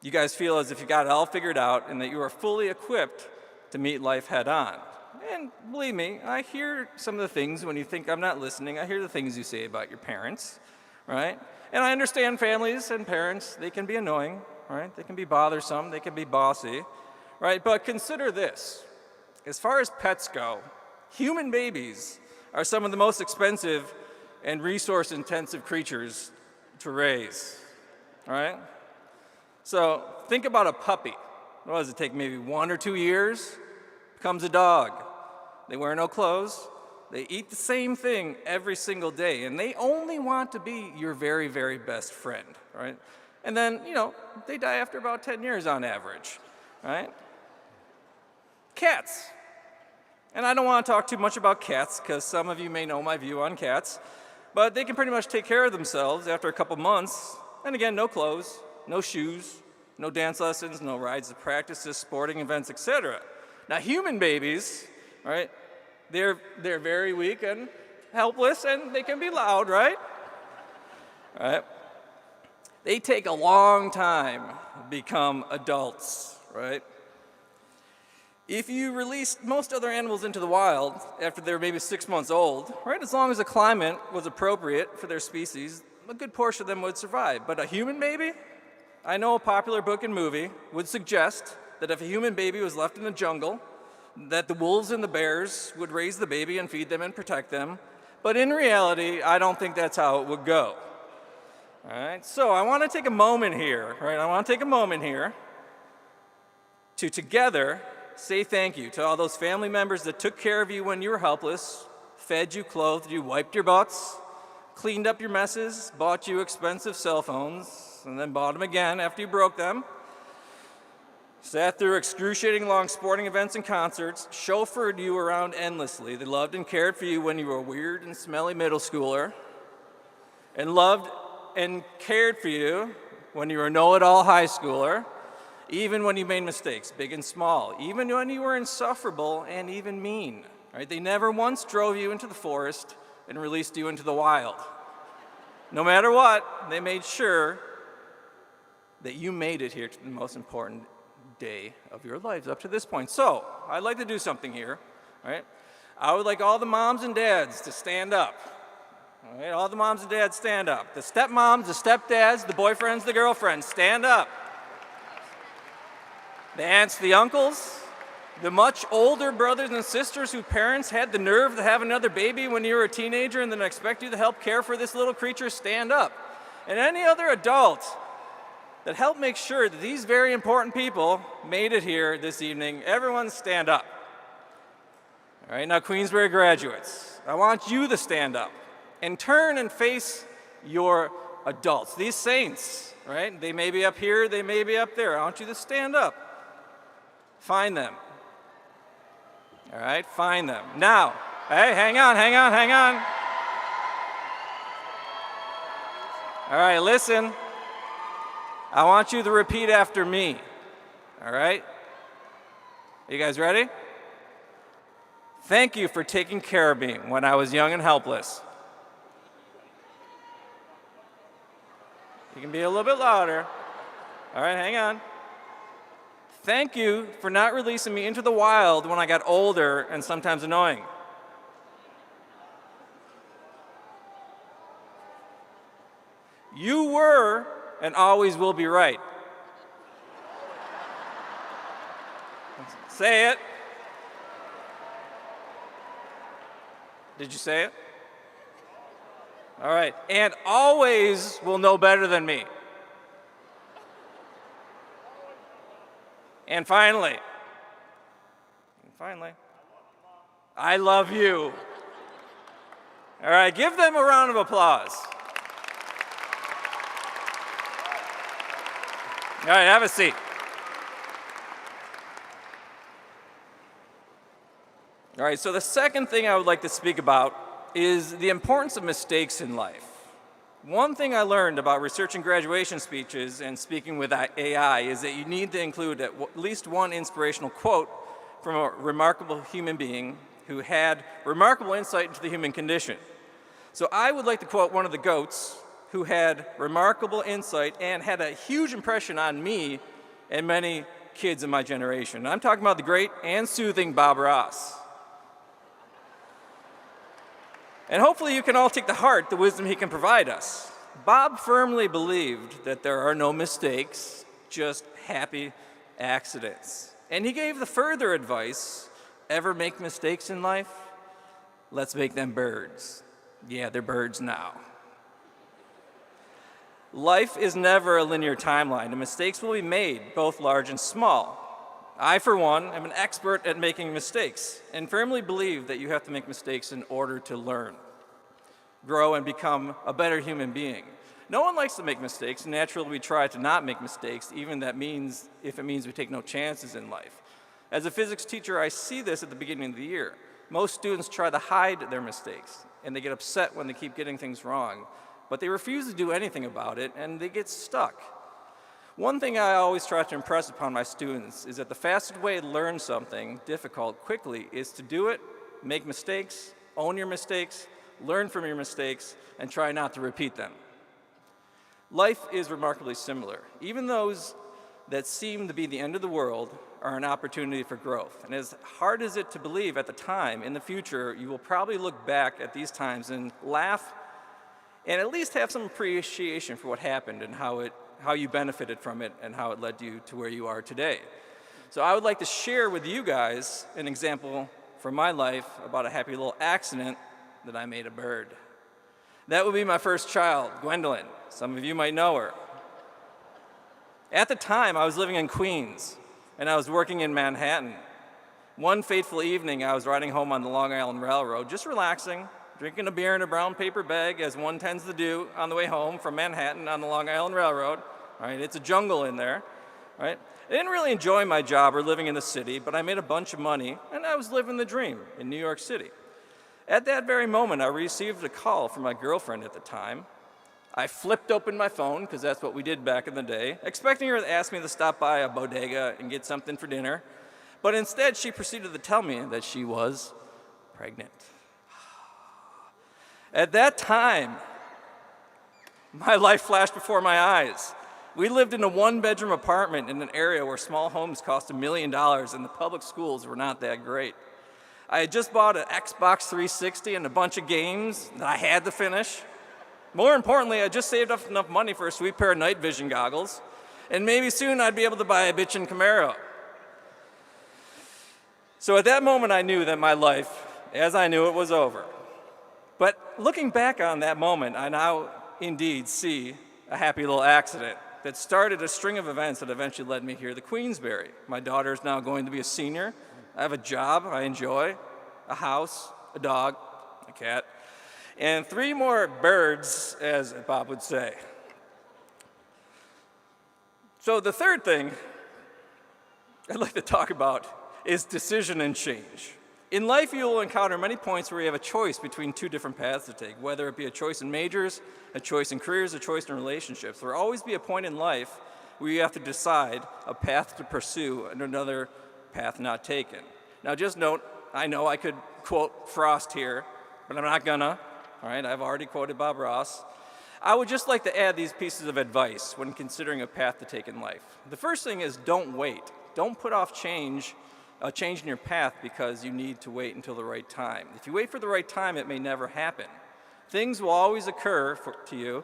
you guys feel as if you got it all figured out and that you are fully equipped to meet life head on. And believe me, I hear some of the things when you think I'm not listening. I hear the things you say about your parents, right? And I understand families and parents, they can be annoying, right? They can be bothersome, they can be bossy, right? But consider this. As far as pets go, human babies are some of the most expensive and resource-intensive creatures to raise, all right? So think about a puppy. What does it take, maybe 1 or 2 years? Becomes a dog. They wear no clothes. They eat the same thing every single day, and they only want to be your very, very best friend, right? And then, they die after about 10 years on average, right? Cats. And I don't want to talk too much about cats because some of you may know my view on cats, but they can pretty much take care of themselves after a couple months. And again, no clothes, no shoes, no dance lessons, no rides to practices, sporting events, etc. Now, human babies, right, they're very weak and helpless, and they can be loud, right? Right? They take a long time to become adults, right? If you released most other animals into the wild after they're maybe 6 months old, right, as long as the climate was appropriate for their species, a good portion of them would survive. But a human baby? I know a popular book and movie would suggest that if a human baby was left in the jungle, that the wolves and the bears would raise the baby and feed them and protect them. But in reality, I don't think that's how it would go. All right, so I want to take a moment here, right? I want to take a moment here to together say thank you to all those family members that took care of you when you were helpless, fed you, clothed you, wiped your butts, cleaned up your messes, bought you expensive cell phones, and then bought them again after you broke them, sat through excruciating long sporting events and concerts, chauffeured you around endlessly. They loved and cared for you when you were a weird and smelly middle schooler, and loved and cared for you when you were a know-it-all high schooler, even when you made mistakes, big and small, even when you were insufferable and even mean. Right? They never once drove you into the forest and released you into the wild. No matter what, they made sure that you made it here to the most important day of your lives up to this point. So, I'd like to do something here, right? I would like all the moms and dads to stand up. All right, all the moms and dads stand up. The stepmoms, the stepdads, the boyfriends, the girlfriends, stand up. The aunts, the uncles, the much older brothers and sisters whose parents had the nerve to have another baby when you were a teenager and then expect you to help care for this little creature, stand up. And any other adult that helped make sure that these very important people made it here this evening, everyone stand up. All right, now Queensbury graduates, I want you to stand up and turn and face your adults, these saints, right? They may be up here, they may be up there. I want you to stand up. Find them. All right, find them. Now, hey, hang on. All right, listen. I want you to repeat after me. All right? You guys ready? Thank you for taking care of me when I was young and helpless. You can be a little bit louder. All right, hang on. Thank you for not releasing me into the wild when I got older and sometimes annoying. You were and always will be right. Say it. Did you say it? All right. And always will know better than me. And finally, I love you. All right, give them a round of applause. All right, have a seat. All right, so the second thing I would like to speak about is the importance of mistakes in life. One thing I learned about researching graduation speeches and speaking with AI is that you need to include at least one inspirational quote from a remarkable human being who had remarkable insight into the human condition. So I would like to quote one of the GOATs who had remarkable insight and had a huge impression on me and many kids in my generation. I'm talking about the great and soothing Bob Ross. And hopefully you can all take to heart the wisdom he can provide us. Bob firmly believed that there are no mistakes, just happy accidents. And he gave the further advice, ever make mistakes in life? Let's make them birds. Yeah, they're birds now. Life is never a linear timeline, and mistakes will be made, both large and small. I, for one, am an expert at making mistakes and firmly believe that you have to make mistakes in order to learn, grow, and become a better human being. No one likes to make mistakes. Naturally, we try to not make mistakes, even if it means we take no chances in life. As a physics teacher, I see this at the beginning of the year. Most students try to hide their mistakes, and they get upset when they keep getting things wrong, but they refuse to do anything about it, and they get stuck. One thing I always try to impress upon my students is that the fastest way to learn something difficult quickly is to do it, make mistakes, own your mistakes, learn from your mistakes, and try not to repeat them. Life is remarkably similar. Even those that seem to be the end of the world are an opportunity for growth. And as hard as it to believe at the time, in the future, you will probably look back at these times and laugh and at least have some appreciation for what happened and how you benefited from it and how it led you to where you are today. So I would like to share with you guys an example from my life about a happy little accident that I made a bird. That would be my first child, Gwendolyn. Some of you might know her. At the time, I was living in Queens, and I was working in Manhattan. One fateful evening, I was riding home on the Long Island Railroad, just relaxing, drinking a beer in a brown paper bag, as one tends to do on the way home from Manhattan on the Long Island Railroad. Right? It's a jungle in there. Right? I didn't really enjoy my job or living in the city, but I made a bunch of money, and I was living the dream in New York City. At that very moment, I received a call from my girlfriend at the time. I flipped open my phone, because that's what we did back in the day, expecting her to ask me to stop by a bodega and get something for dinner. But instead, she proceeded to tell me that she was pregnant. At that time, my life flashed before my eyes. We lived in a one-bedroom apartment in an area where small homes cost $1 million and the public schools were not that great. I had just bought an Xbox 360 and a bunch of games that I had to finish. More importantly, I just saved up enough money for a sweet pair of night vision goggles, and maybe soon I'd be able to buy a bitchin' Camaro. So at that moment, I knew that my life, as I knew it, was over. But looking back on that moment, I now indeed see a happy little accident that started a string of events that eventually led me here to Queensbury. My daughter is now going to be a senior. I have a job I enjoy, a house, a dog, a cat, and 3 more birds, as Bob would say. So the third thing I'd like to talk about is decision and change. In life, you will encounter many points where you have a choice between 2 different paths to take, whether it be a choice in majors, a choice in careers, a choice in relationships. There will always be a point in life where you have to decide a path to pursue and another path not taken. Now just note, I know I could quote Frost here, but I'm not gonna, all right? I've already quoted Bob Ross. I would just like to add these pieces of advice when considering a path to take in life. The first thing is don't wait. Don't put off a change in your path because you need to wait until the right time. If you wait for the right time, it may never happen. Things will always occur to you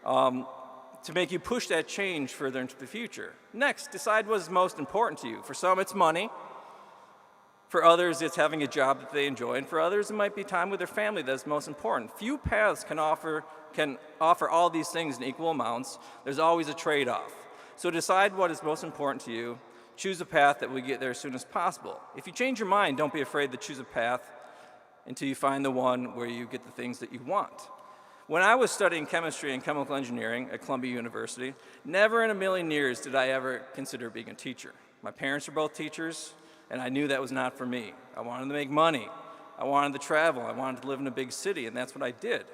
to make you push that change further into the future. Next, decide what is most important to you. For some, it's money. For others, it's having a job that they enjoy. And for others, it might be time with their family that is most important. Few paths can offer all these things in equal amounts. There's always a trade-off. So decide what is most important to you. Choose a path that will get there as soon as possible. If you change your mind, don't be afraid to choose a path until you find the one where you get the things that you want. When I was studying chemistry and chemical engineering at Columbia University, never in a million years did I ever consider being a teacher. My parents were both teachers, and I knew that was not for me. I wanted to make money. I wanted to travel. I wanted to live in a big city, and that's what I did.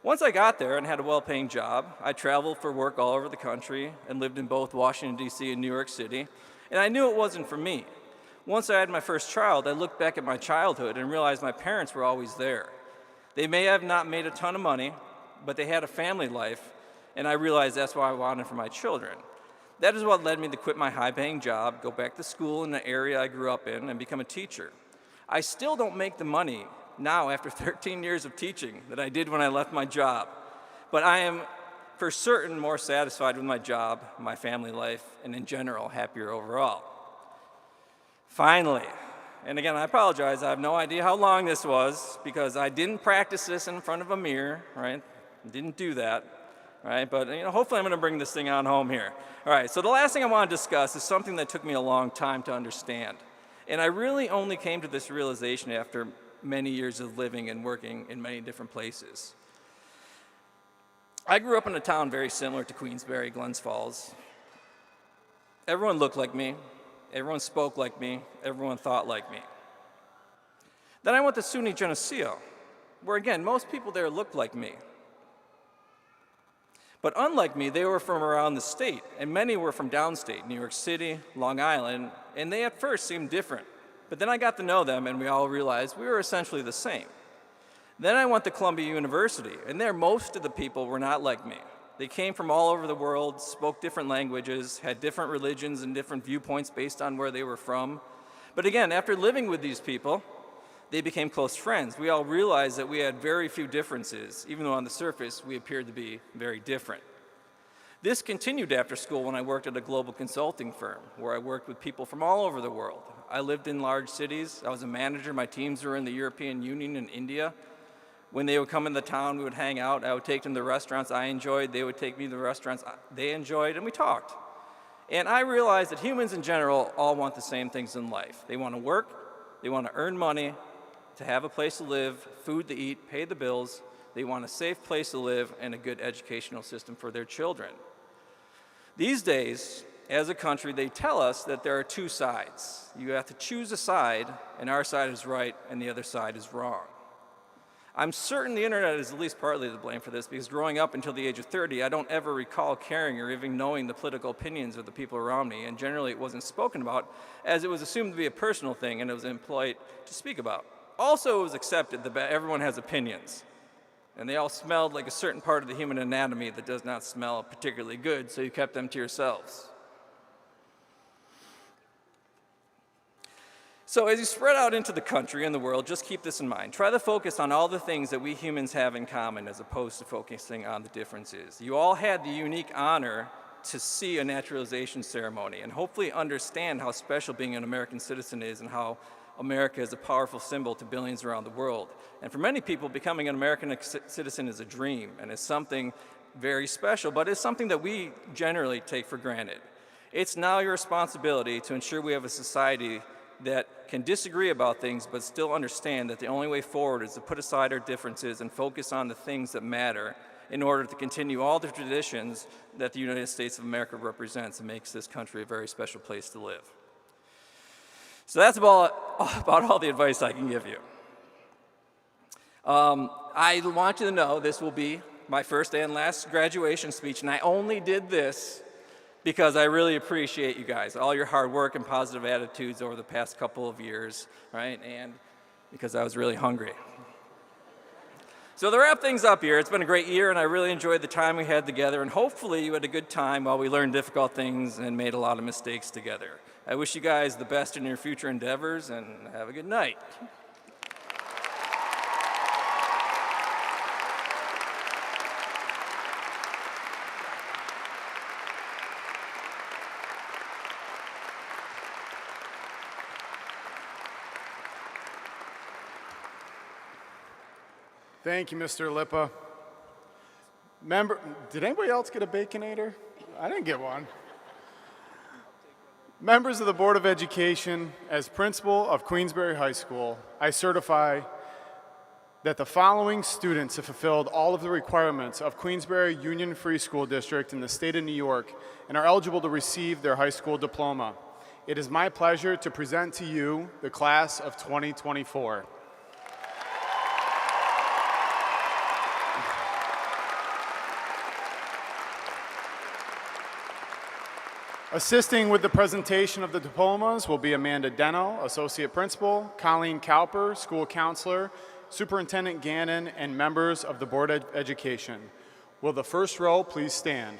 Once I got there and had a well-paying job, I traveled for work all over the country and lived in both Washington, D.C. and New York City. And I knew it wasn't for me. Once I had my first child, I looked back at my childhood and realized my parents were always there. They may have not made a ton of money, but they had a family life, and I realized that's what I wanted for my children. That is what led me to quit my high-paying job, go back to school in the area I grew up in, and become a teacher. I still don't make the money now after 13 years of teaching that I did when I left my job, but I am for certain more satisfied with my job, my family life, and in general, happier overall. Finally, and again, I apologize, I have no idea how long this was because I didn't practice this in front of a mirror, right? Didn't do that, right? But hopefully I'm gonna bring this thing on home here. All right, so the last thing I wanna discuss is something that took me a long time to understand. And I really only came to this realization after many years of living and working in many different places. I grew up in a town very similar to Queensbury, Glens Falls. Everyone looked like me, everyone spoke like me, everyone thought like me. Then I went to SUNY Geneseo, where again, most people there looked like me. But unlike me, they were from around the state, and many were from downstate, New York City, Long Island, and they at first seemed different. But then I got to know them, and we all realized we were essentially the same. Then I went to Columbia University, and there most of the people were not like me. They came from all over the world, spoke different languages, had different religions and different viewpoints based on where they were from. But again, after living with these people, they became close friends. We all realized that we had very few differences, even though on the surface we appeared to be very different. This continued after school when I worked at a global consulting firm, where I worked with people from all over the world. I lived in large cities. I was a manager. My teams were in the European Union and India. When they would come into town, we would hang out. I would take them to restaurants I enjoyed. They would take me to the restaurants they enjoyed, and we talked. And I realized that humans in general all want the same things in life. They want to work, they want to earn money, to have a place to live, food to eat, pay the bills. They want a safe place to live and a good educational system for their children. These days, as a country, they tell us that there are 2 sides. You have to choose a side, and our side is right, and the other side is wrong. I'm certain the internet is at least partly to blame for this because growing up until the age of 30, I don't ever recall caring or even knowing the political opinions of the people around me, and generally it wasn't spoken about as it was assumed to be a personal thing and it was impolite to speak about. Also, it was accepted that everyone has opinions, and they all smelled like a certain part of the human anatomy that does not smell particularly good, so you kept them to yourselves. So as you spread out into the country and the world, just keep this in mind. Try to focus on all the things that we humans have in common as opposed to focusing on the differences. You all had the unique honor to see a naturalization ceremony and hopefully understand how special being an American citizen is and how America is a powerful symbol to billions around the world. And for many people, becoming an American citizen is a dream and is something very special, but it's something that we generally take for granted. It's now your responsibility to ensure we have a society that can disagree about things but still understand that the only way forward is to put aside our differences and focus on the things that matter in order to continue all the traditions that the United States of America represents and makes this country a very special place to live. So that's about all the advice I can give you. I want you to know this will be my first and last graduation speech, and I only did this because I really appreciate you guys, all your hard work and positive attitudes over the past couple of years, right? And because I was really hungry. So to wrap things up here, it's been a great year, and I really enjoyed the time we had together, and hopefully you had a good time while we learned difficult things and made a lot of mistakes together. I wish you guys the best in your future endeavors, and have a good night. Thank you, Mr. Lippa. Did anybody else get a Baconator? I didn't get one. Members of the Board of Education, as principal of Queensbury High School, I certify that the following students have fulfilled all of the requirements of Queensbury Union Free School District in the state of New York and are eligible to receive their high school diploma. It is my pleasure to present to you the class of 2024. Assisting with the presentation of the diplomas will be Amanda Deno, Associate Principal, Colleen Cowper, School Counselor, Superintendent Gannon, and members of the Board of Education. Will the first row please stand?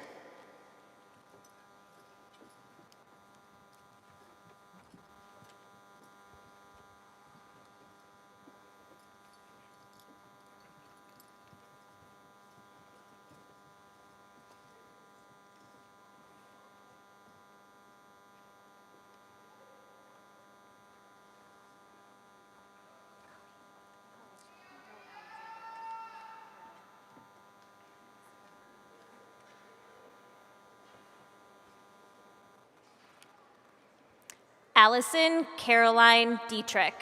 Allison Caroline Dietrich.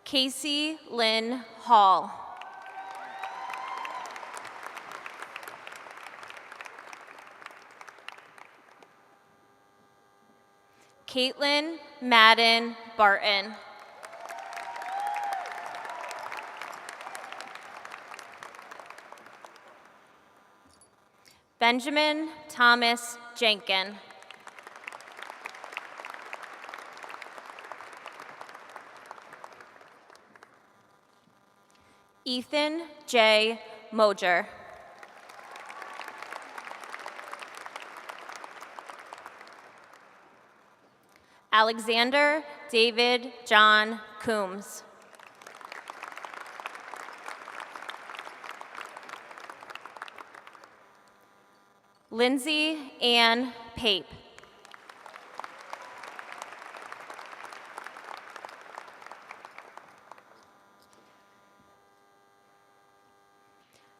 Casey Lynn Hall. Caitlin Madden Barton. Benjamin Thomas Jenkin. Ethan J. Moger. Alexander David John Coombs. Lindsay Ann Pape.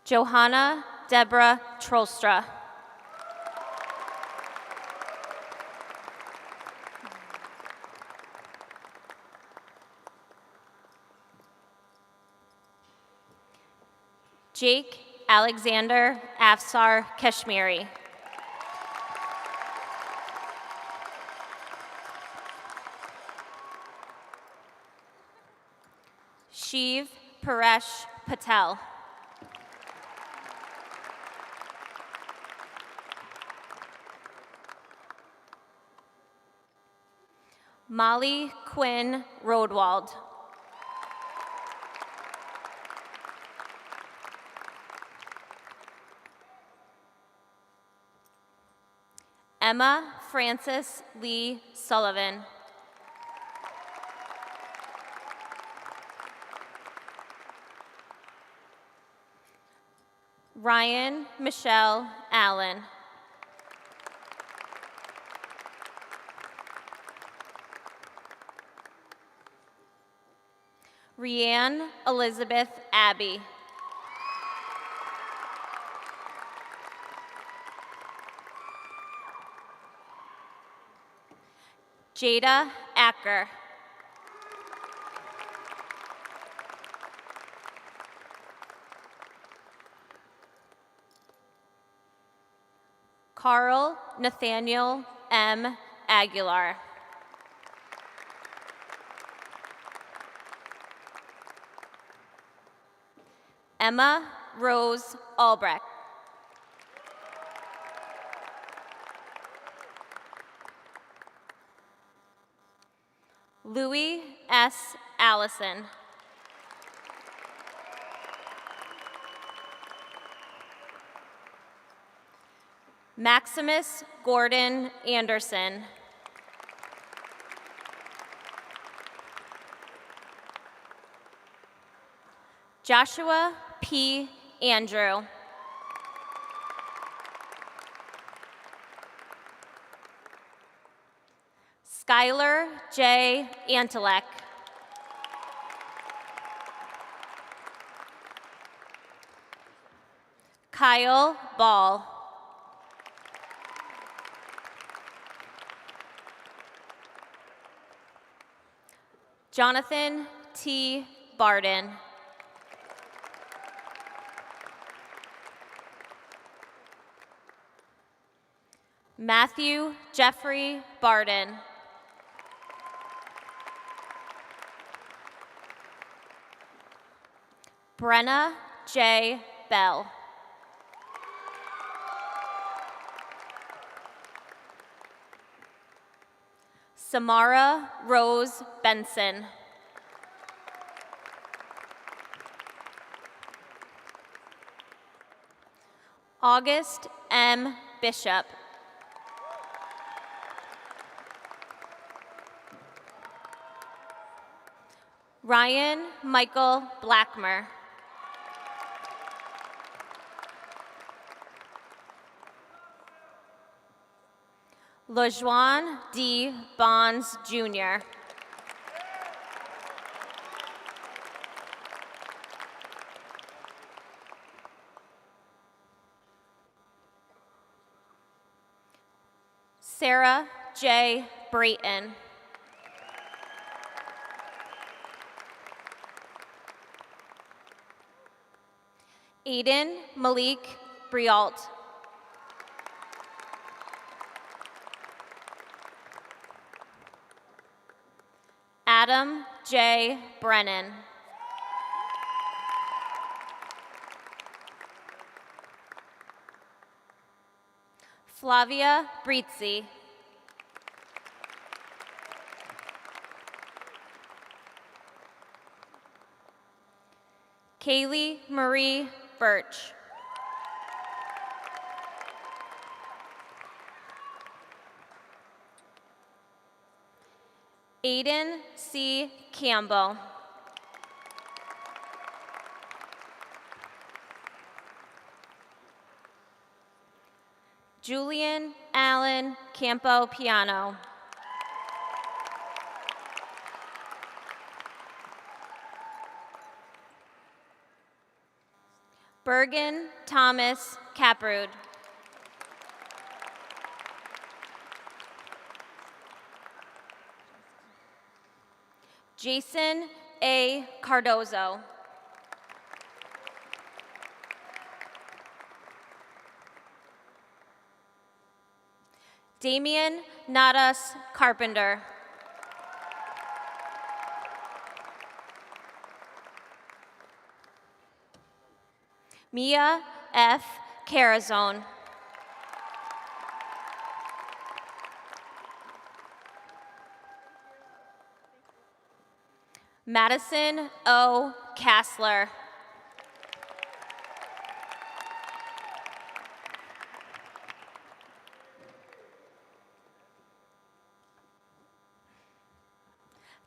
Johanna Deborah Trolstra. Jake Alexander Afsar Kashmiri. Shiv Paresh Patel. Molly Quinn Rodwald. Emma Frances Lee Sullivan. Ryan Michelle Allen. Rianne Elizabeth Abbey. Jada Acker. Carl Nathaniel M. Aguilar. Emma Rose Albrecht. Louis S. Allison. Maximus Gordon Anderson. Joshua P. Andrew. Skylar J. Antelek. Kyle Ball. Jonathan T. Barden. Matthew Jeffrey Barden. Brenna J. Bell. Samara Rose Benson. August M. Bishop. Ryan Michael Blackmer. LaJuan D. Bonds, Jr. Sarah J. Brayton. Aiden Malik Brialt. Adam J. Brennan. Flavia Brizzi. Kaylee Marie Birch. Aiden C. Campbell. Julian Allen Campo Piano. Bergen Thomas Caprood. Jason A. Cardozo. Damian Nadas Carpenter. Mia F. Carazone. Madison O. Kassler.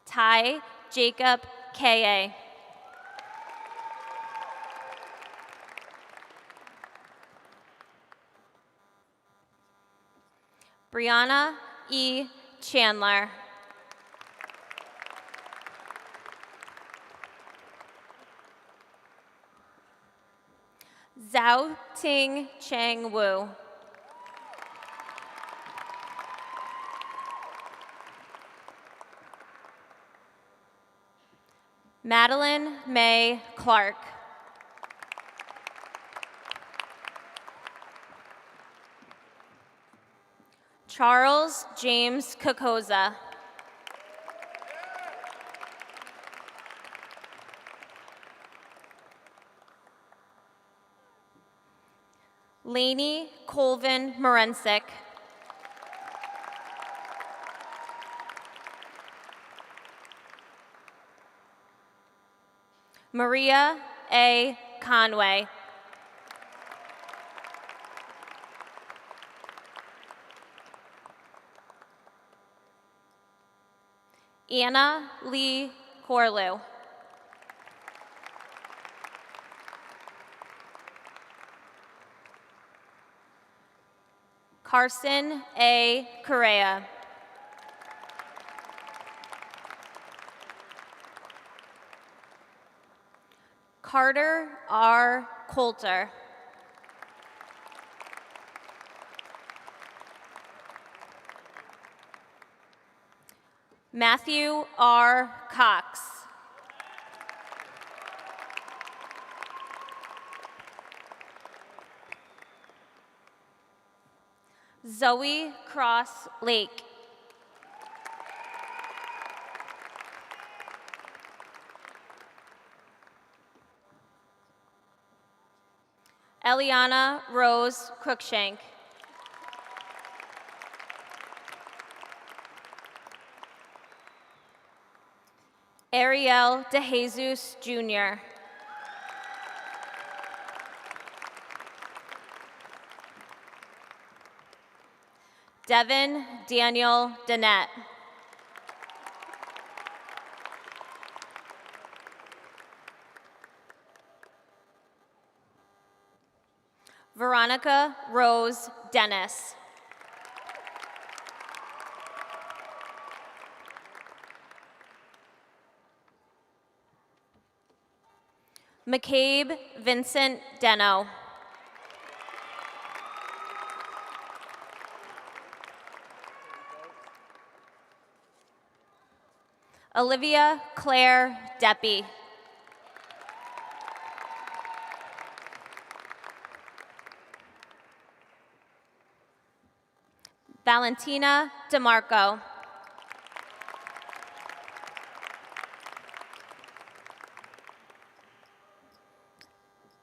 Ty Jacob K.A. Brianna E. Chandler. Zhao Ting Chang Wu. Madeline May Clark. Charles James Kokoza. Lainey Colvin Morensic. Maria A. Conway. Anna Lee Corlew. Carson A. Correa. Carter R. Coulter. Matthew R. Cox. Zoe Cross Lake. Eliana Rose Cruikshank. Ariel DeJesus Jr. Devin Daniel Danette. Veronica Rose Dennis. McCabe Vincent Deno. Olivia Claire Deppy. Valentina DeMarco.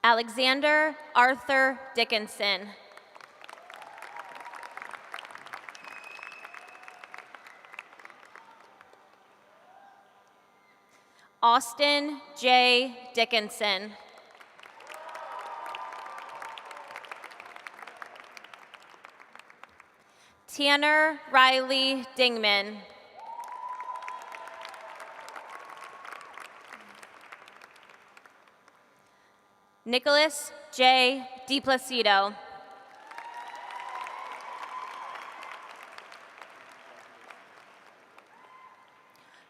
Alexander Arthur Dickinson. Austin J. Dickinson. Tanner Riley Dingman. Nicholas J. DiPlacido.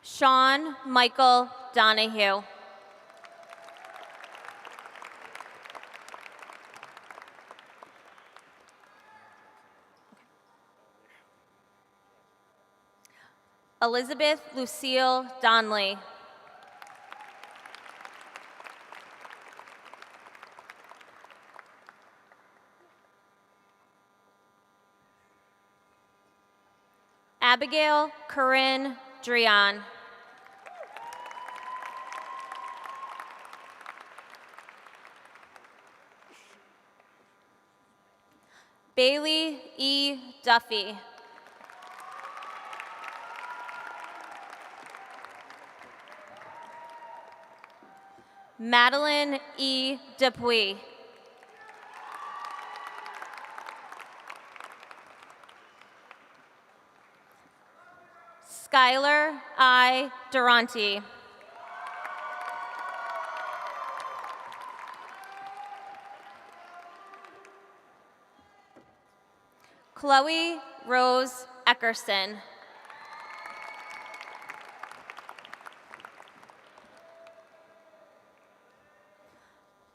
Sean Michael Donahue. Elizabeth Lucille Donley. Abigail Corinne Drian. Bailey E. Duffy. Madeline E. Dupuy. Skylar I. Durante. Chloe Rose Eckerson.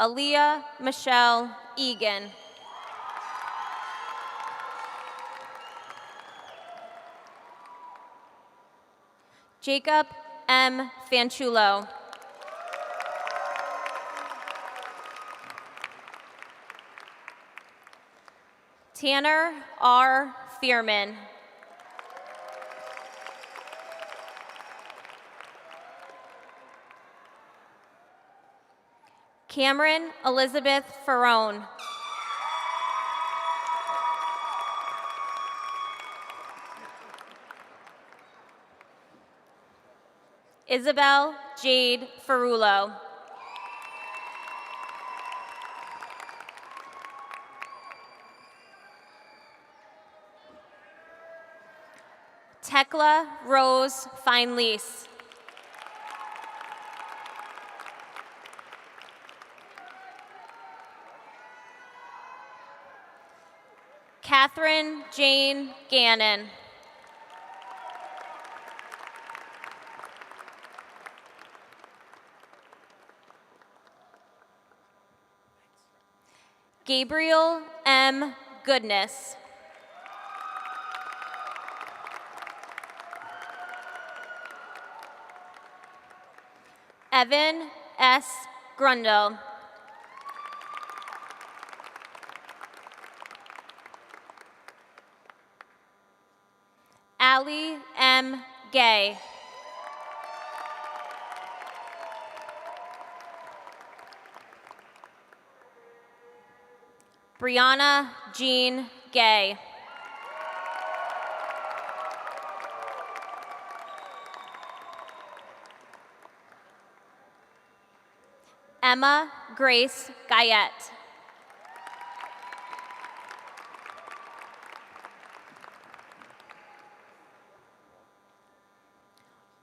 Aaliyah Michelle Egan. Jacob M. Fanchulo. Tanner R. Fearman. Cameron Elizabeth Ferrone. Isabel Jade Ferrulo. Tekla Rose Feinlease. Catherine Jane Gannon. Gabriel M. Goodness. Evan S. Grundle. Allie M. Gay. Brianna Jean Gay. Emma Grace Guyette.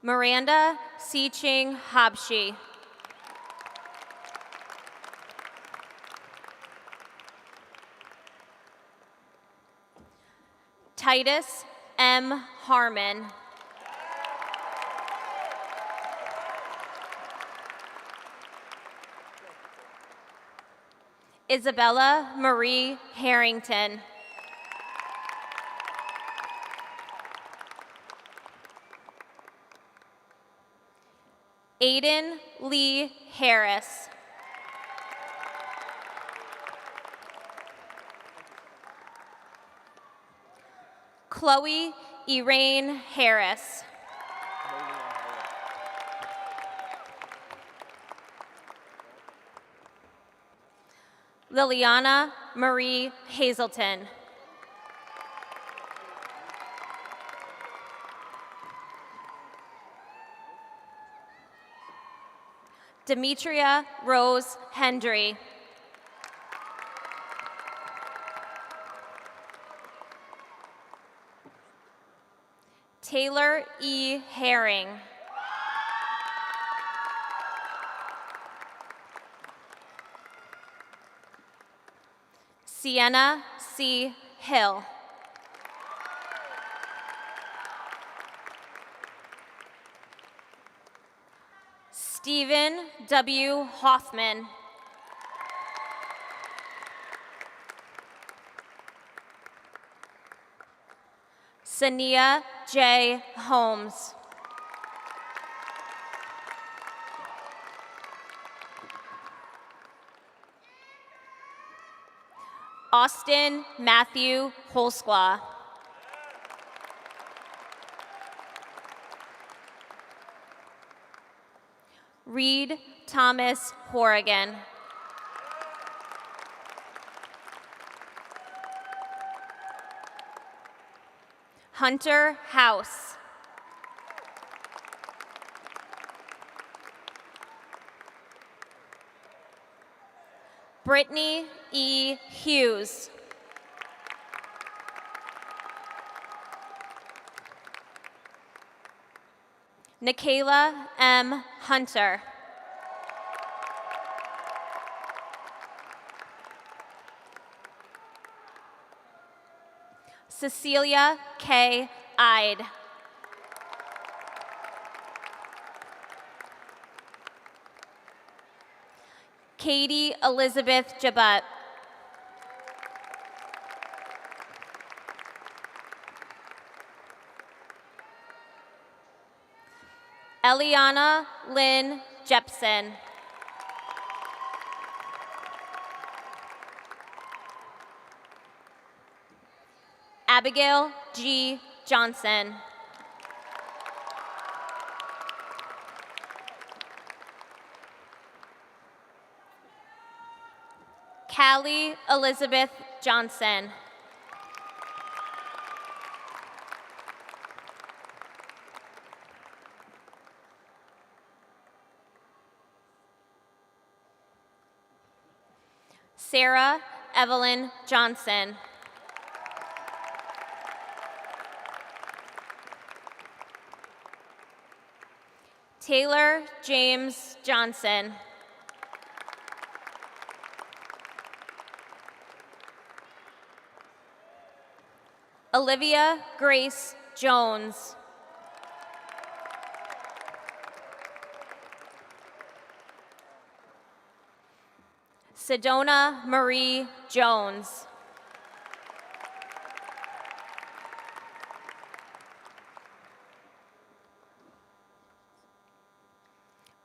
Miranda Seaching Habshi. Titus M. Harmon. Isabella Marie Harrington. Aiden Lee Harris. Chloe Elaine Harris. Liliana Marie Hazelton. Demetria Rose Hendry. Taylor E. Herring. Sienna C. Hill. Stephen W. Hoffman. Sania J. Holmes. Austin Matthew Holsclaw. Reed Thomas Horrigan. Hunter House. Brittany E. Hughes. Nikayla M. Hunter. Cecilia K. Ide. Katie Elizabeth Jabut. Eliana Lynn Jepson. Abigail G. Johnson. Callie Elizabeth Johnson. Sarah Evelyn Johnson. Taylor James Johnson. Olivia Grace Jones. Sedona Marie Jones.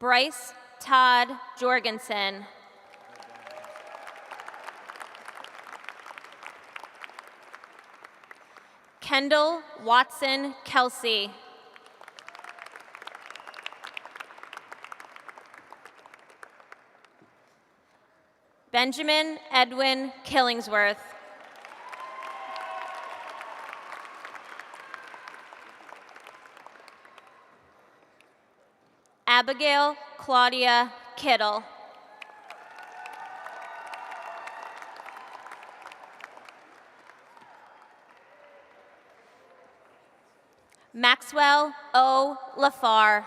Bryce Todd Jorgensen. Kendall Watson Kelsey. Benjamin Edwin Killingsworth. Abigail Claudia Kittle. Maxwell O. Lafar.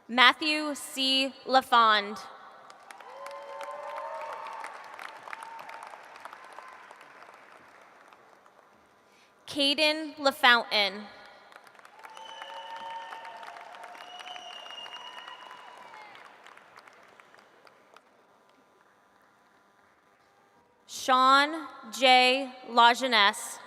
Matthew C. LaFond. Caden LaFountain. Sean J. Lajeunesse.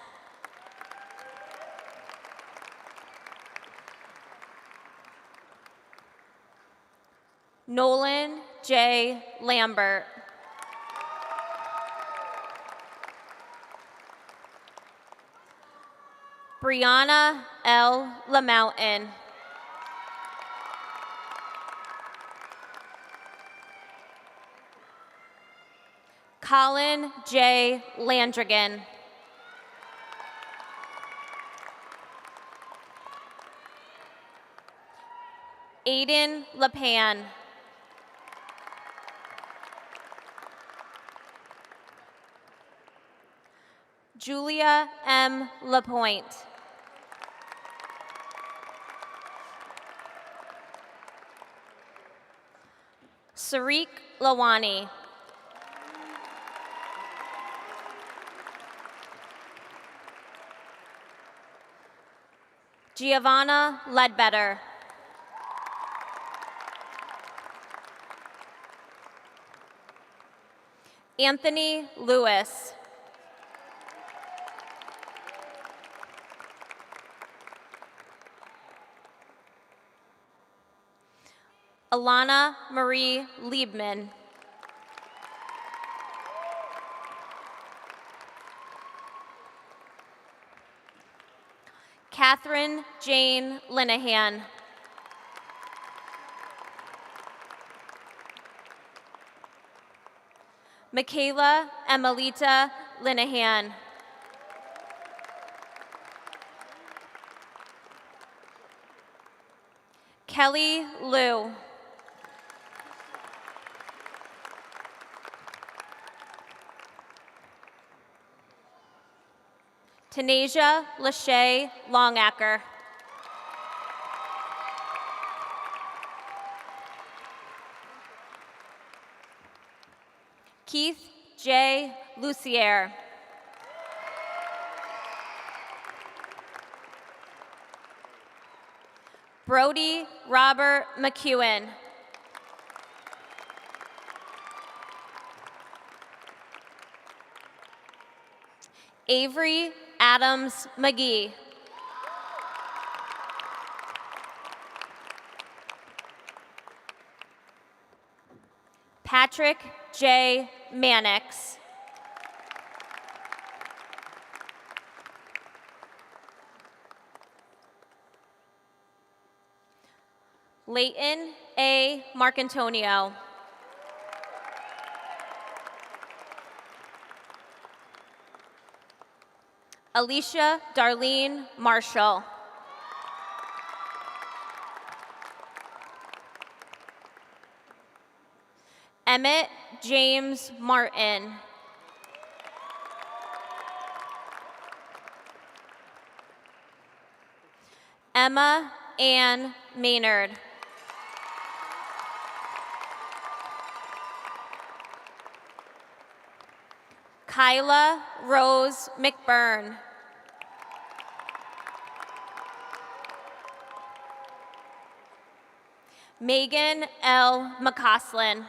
Nolan J. Lambert. Brianna L. LaMountain. Colin J. Landrigan. Aiden LaPan. Julia M. LaPointe. Sariq Lawani. Giovanna Ledbetter. Anthony Lewis. Alana Marie Liebman. Catherine Jane Linehan. Michaela Emelita Linehan. Kelly Liu. Tanasia Lachey Longacker. Keith J. Lucier. Brody Robert McEwen. Avery Adams McGee. Patrick J. Mannix. Leighton A. Marcantonio. Alicia Darlene Marshall. Emmett James Martin. Emma Ann Maynard. Kyla Rose McBurn. Megan L. McCausland.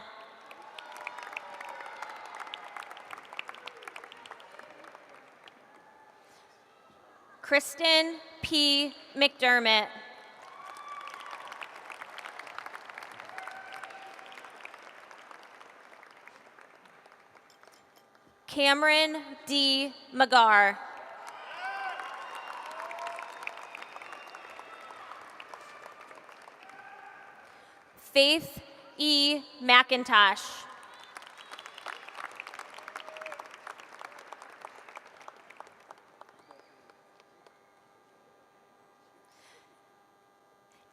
Kristen P. McDermott. Cameron D. McGar. Faith E. McIntosh.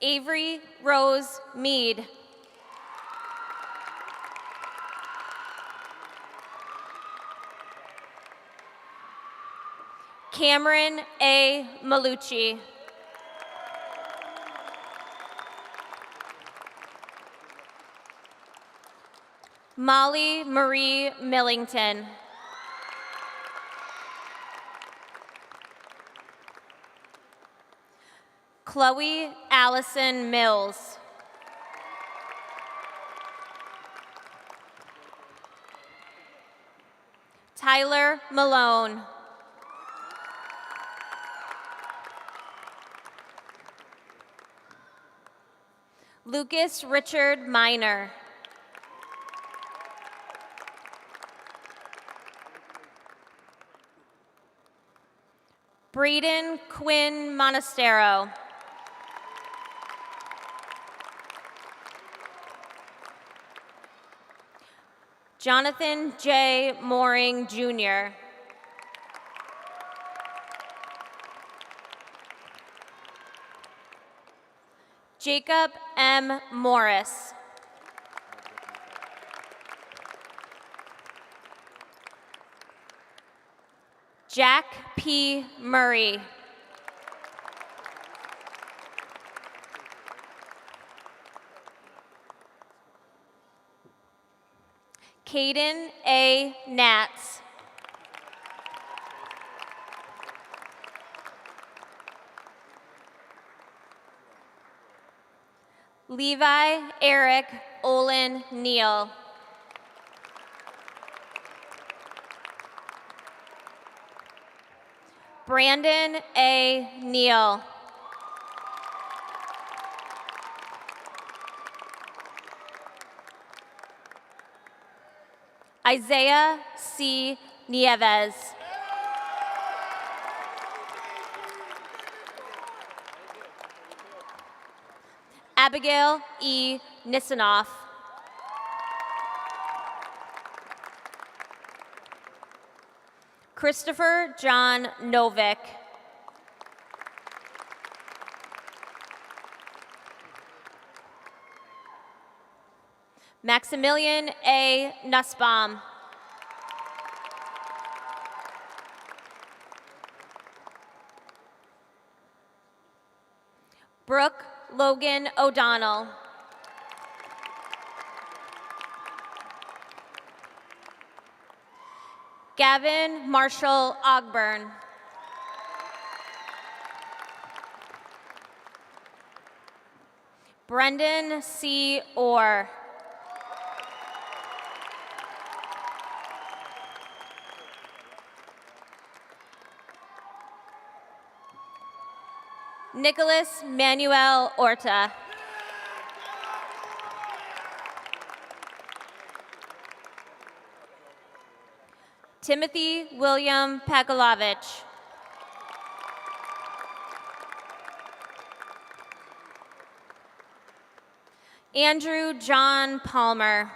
Avery Rose Mead. Cameron A. Malucci. Molly Marie Millington. Chloe Allison Mills. Tyler Malone. Lucas Richard Miner. Braden Quinn Monastero. Jonathan J. Mooring, Jr. Jacob M. Morris. Jack P. Murray. Caden A. Nats. Levi Eric Olin Neal. Brandon A. Neal. Isaiah C. Nieves. Abigail E. Nisanoff. Christopher John Novick. Maximilian A. Nussbaum. Brooke Logan O'Donnell. Gavin Marshall Ogburn. Brendan C. Orr. Nicholas Manuel Orta. Timothy William Pakalovich. Andrew John Palmer.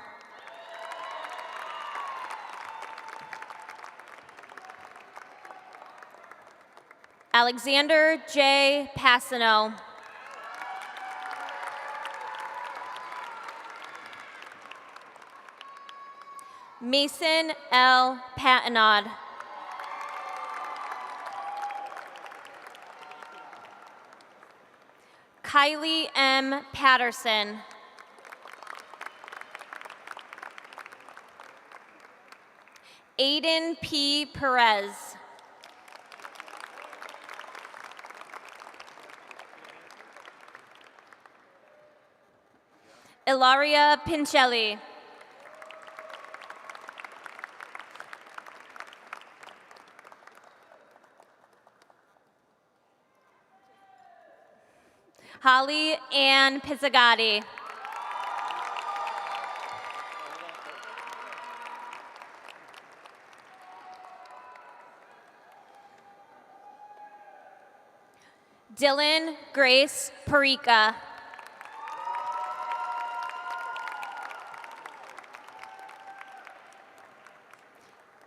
Alexander J. Passano. Mason L. Patanod. Kylie M. Patterson. Aiden P. Perez. Ilaria Pincelli. Holly Ann Pizzagatti. Dylan Grace Perica.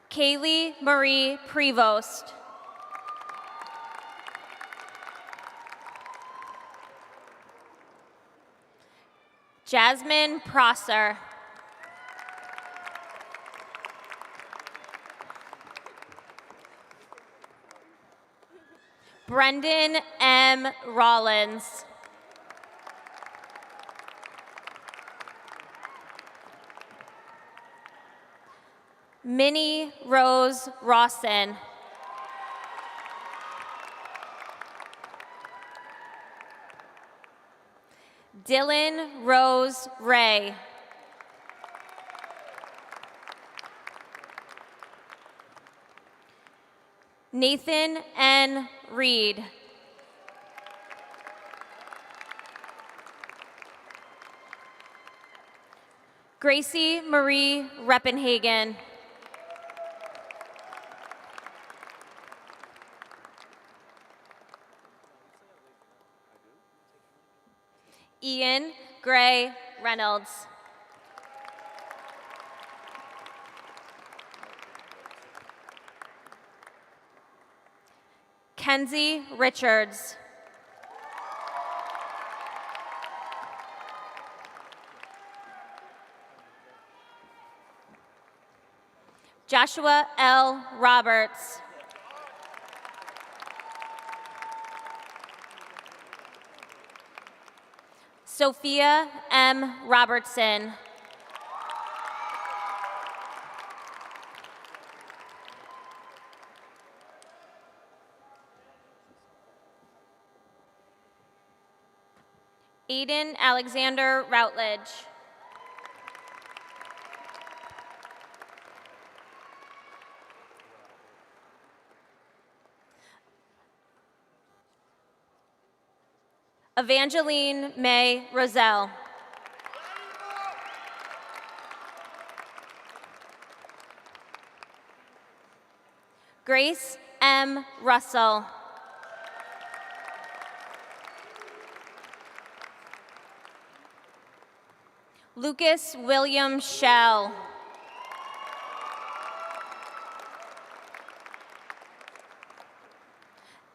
Kaylee Marie Prevost. Jasmine Prosser. Brendan M. Rollins. Minnie Rose Rawson. Dylan Rose Ray. Nathan N. Reed. Gracie Marie Reppenhagen. Ian Gray Reynolds. Kenzie Richards. Joshua L. Roberts. Sophia M. Robertson. Aiden Alexander Routledge. Evangeline May Roselle. Grace M. Russell. Lucas William Shell.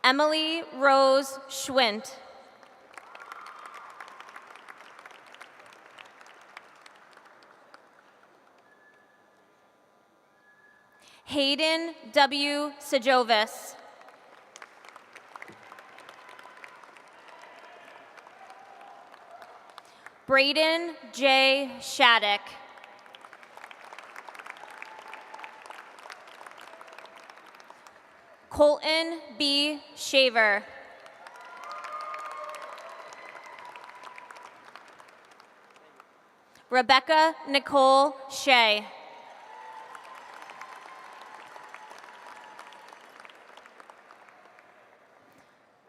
Emily Rose Schwint. Hayden W. Sejovis. Braden J. Shattuck. Colton B. Shaver. Rebecca Nicole Shea.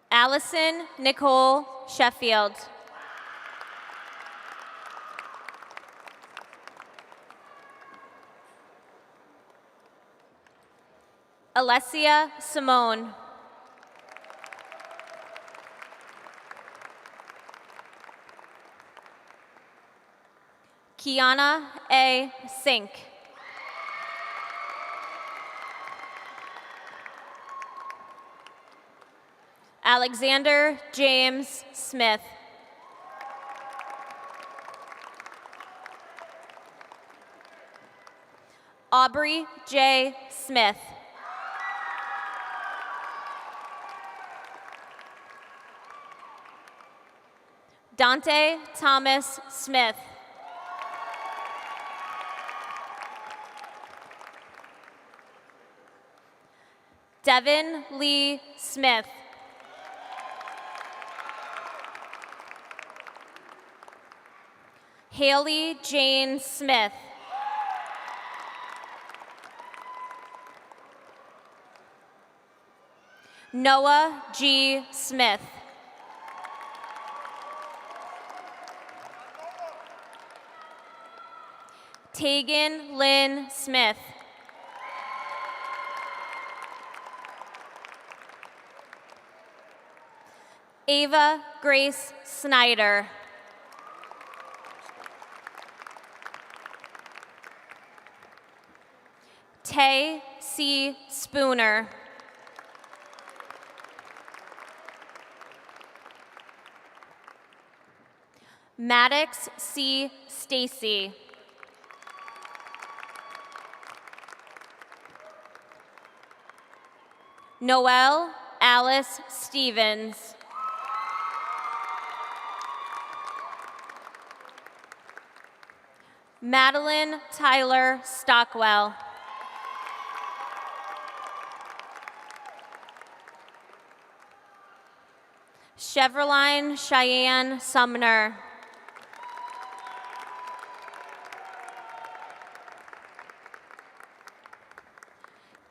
Allison Nicole Sheffield. Alessia Simone. Kiana A. Sink. Alexander James Smith. Aubrey J. Smith. Dante Thomas Smith. Devin Lee Smith. Haley Jane Smith. Noah G. Smith. Tegan Lynn Smith. Ava Grace Snyder. Tay C. Spooner. Maddox C. Stacy. Noelle Alice Stevens. Madeline Tyler Stockwell. Chevroline Cheyenne Sumner.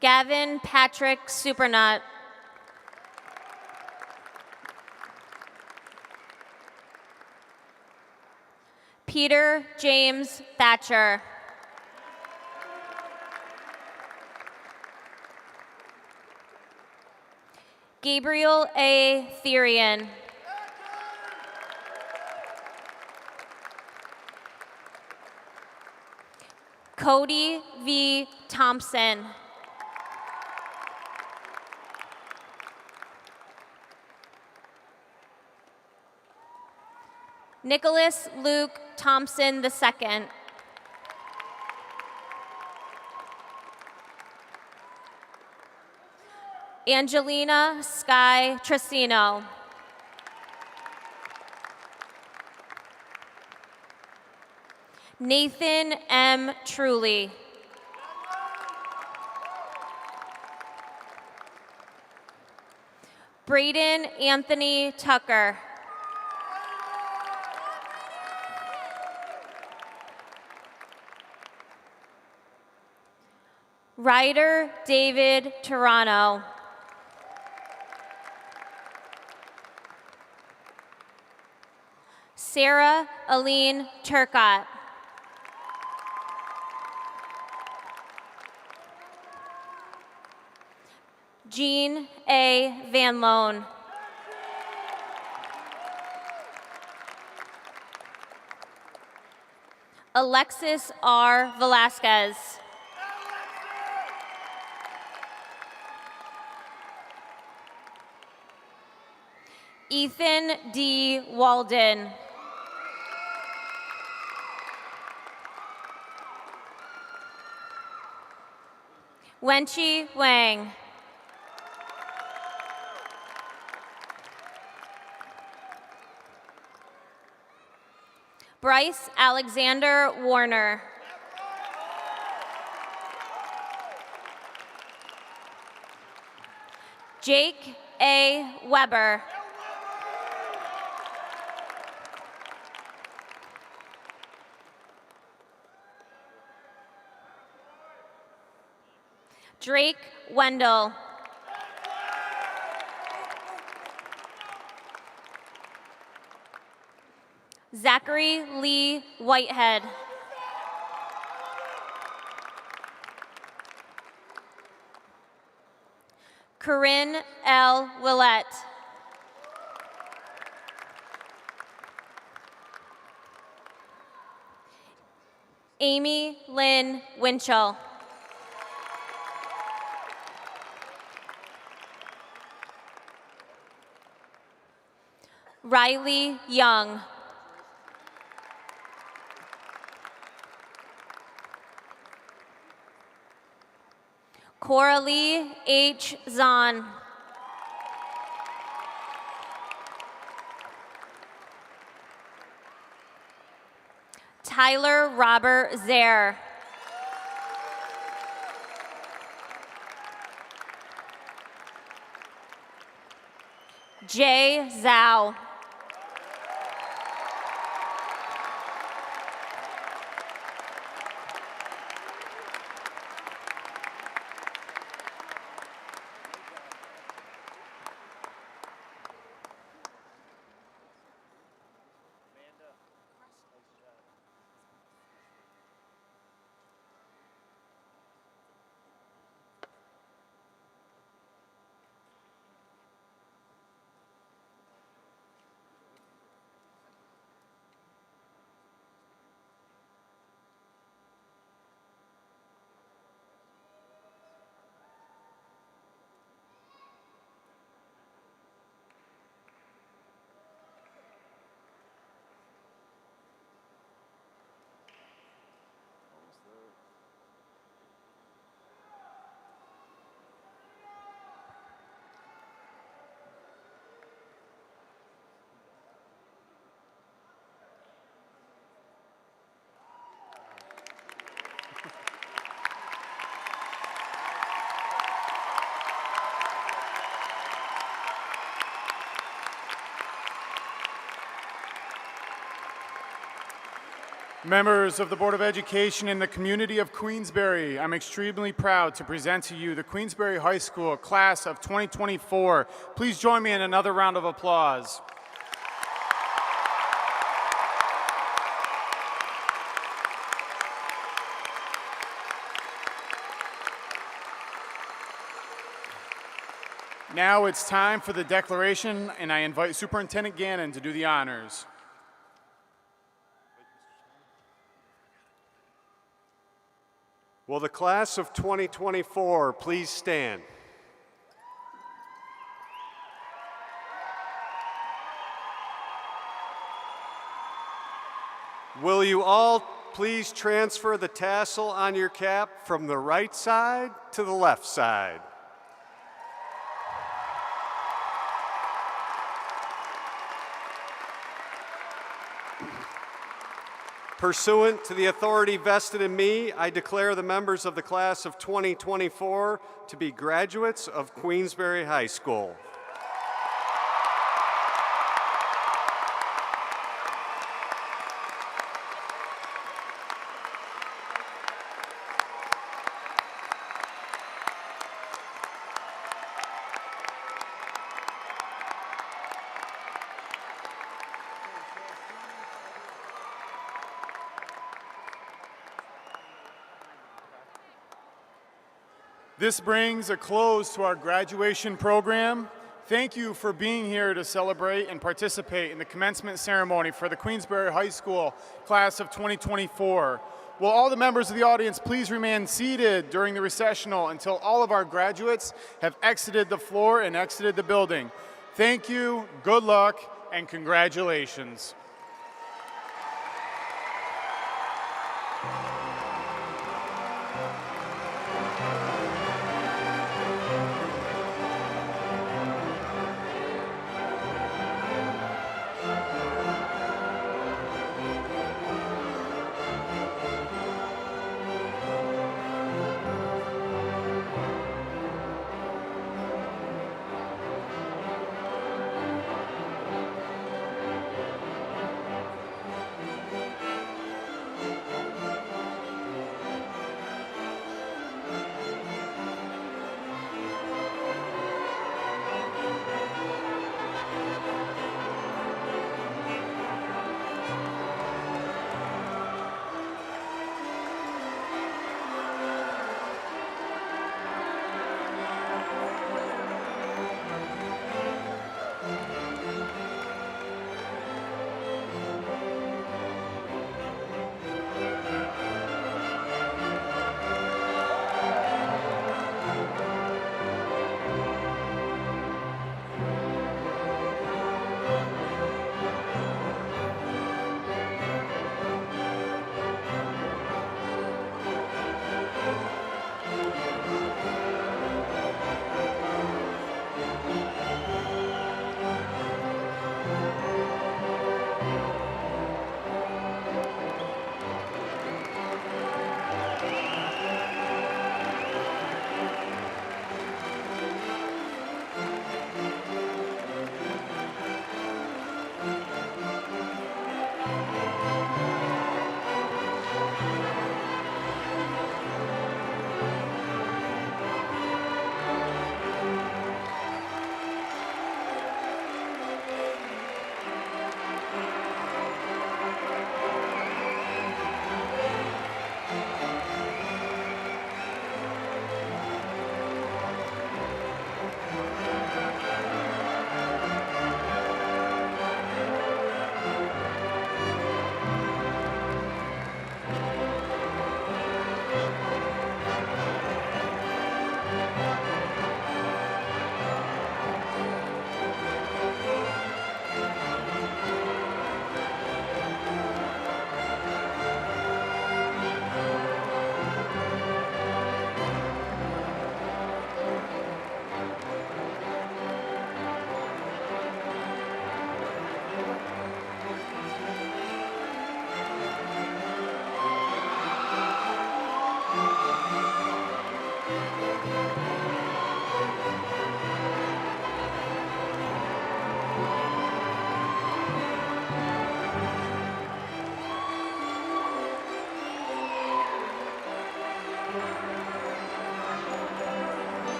Gavin Patrick Supernut. Peter James Thatcher. Gabriel A. Therian. Cody V. Thompson. Nicholas Luke Thompson II. Angelina Sky Tracino. Nathan M. Truly. Braden Anthony Tucker. Ryder David Toronto. Sarah Aline Turcott. Jean A. Van Loan. Alexis R. Velasquez. Ethan D. Walden. Wenchi Wang. Bryce Alexander Warner. Jake A. Weber. Drake Wendell. Zachary Lee Whitehead. Corinne L. Willett. Amy Lynn Winchell. Riley Young. Coralie H. Zahn. Tyler Robert Zare. Jay Zhao. Members of the Board of Education and the community of Queensbury, I'm extremely proud to present to you the Queensbury High School Class of 2024. Please join me in another round of applause. Now it's time for the declaration, and I invite Superintendent Gannon to do the honors. Will the class of 2024 please stand? Will you all please transfer the tassel on your cap from the right side to the left side? Pursuant to the authority vested in me, I declare the members of the class of 2024 to be graduates of Queensbury High School. This brings a close to our graduation program. Thank you for being here to celebrate and participate in the commencement ceremony for the Queensbury High School Class of 2024. Will all the members of the audience please remain seated during the recessional until all of our graduates have exited the floor and exited the building. Thank you, good luck, and congratulations.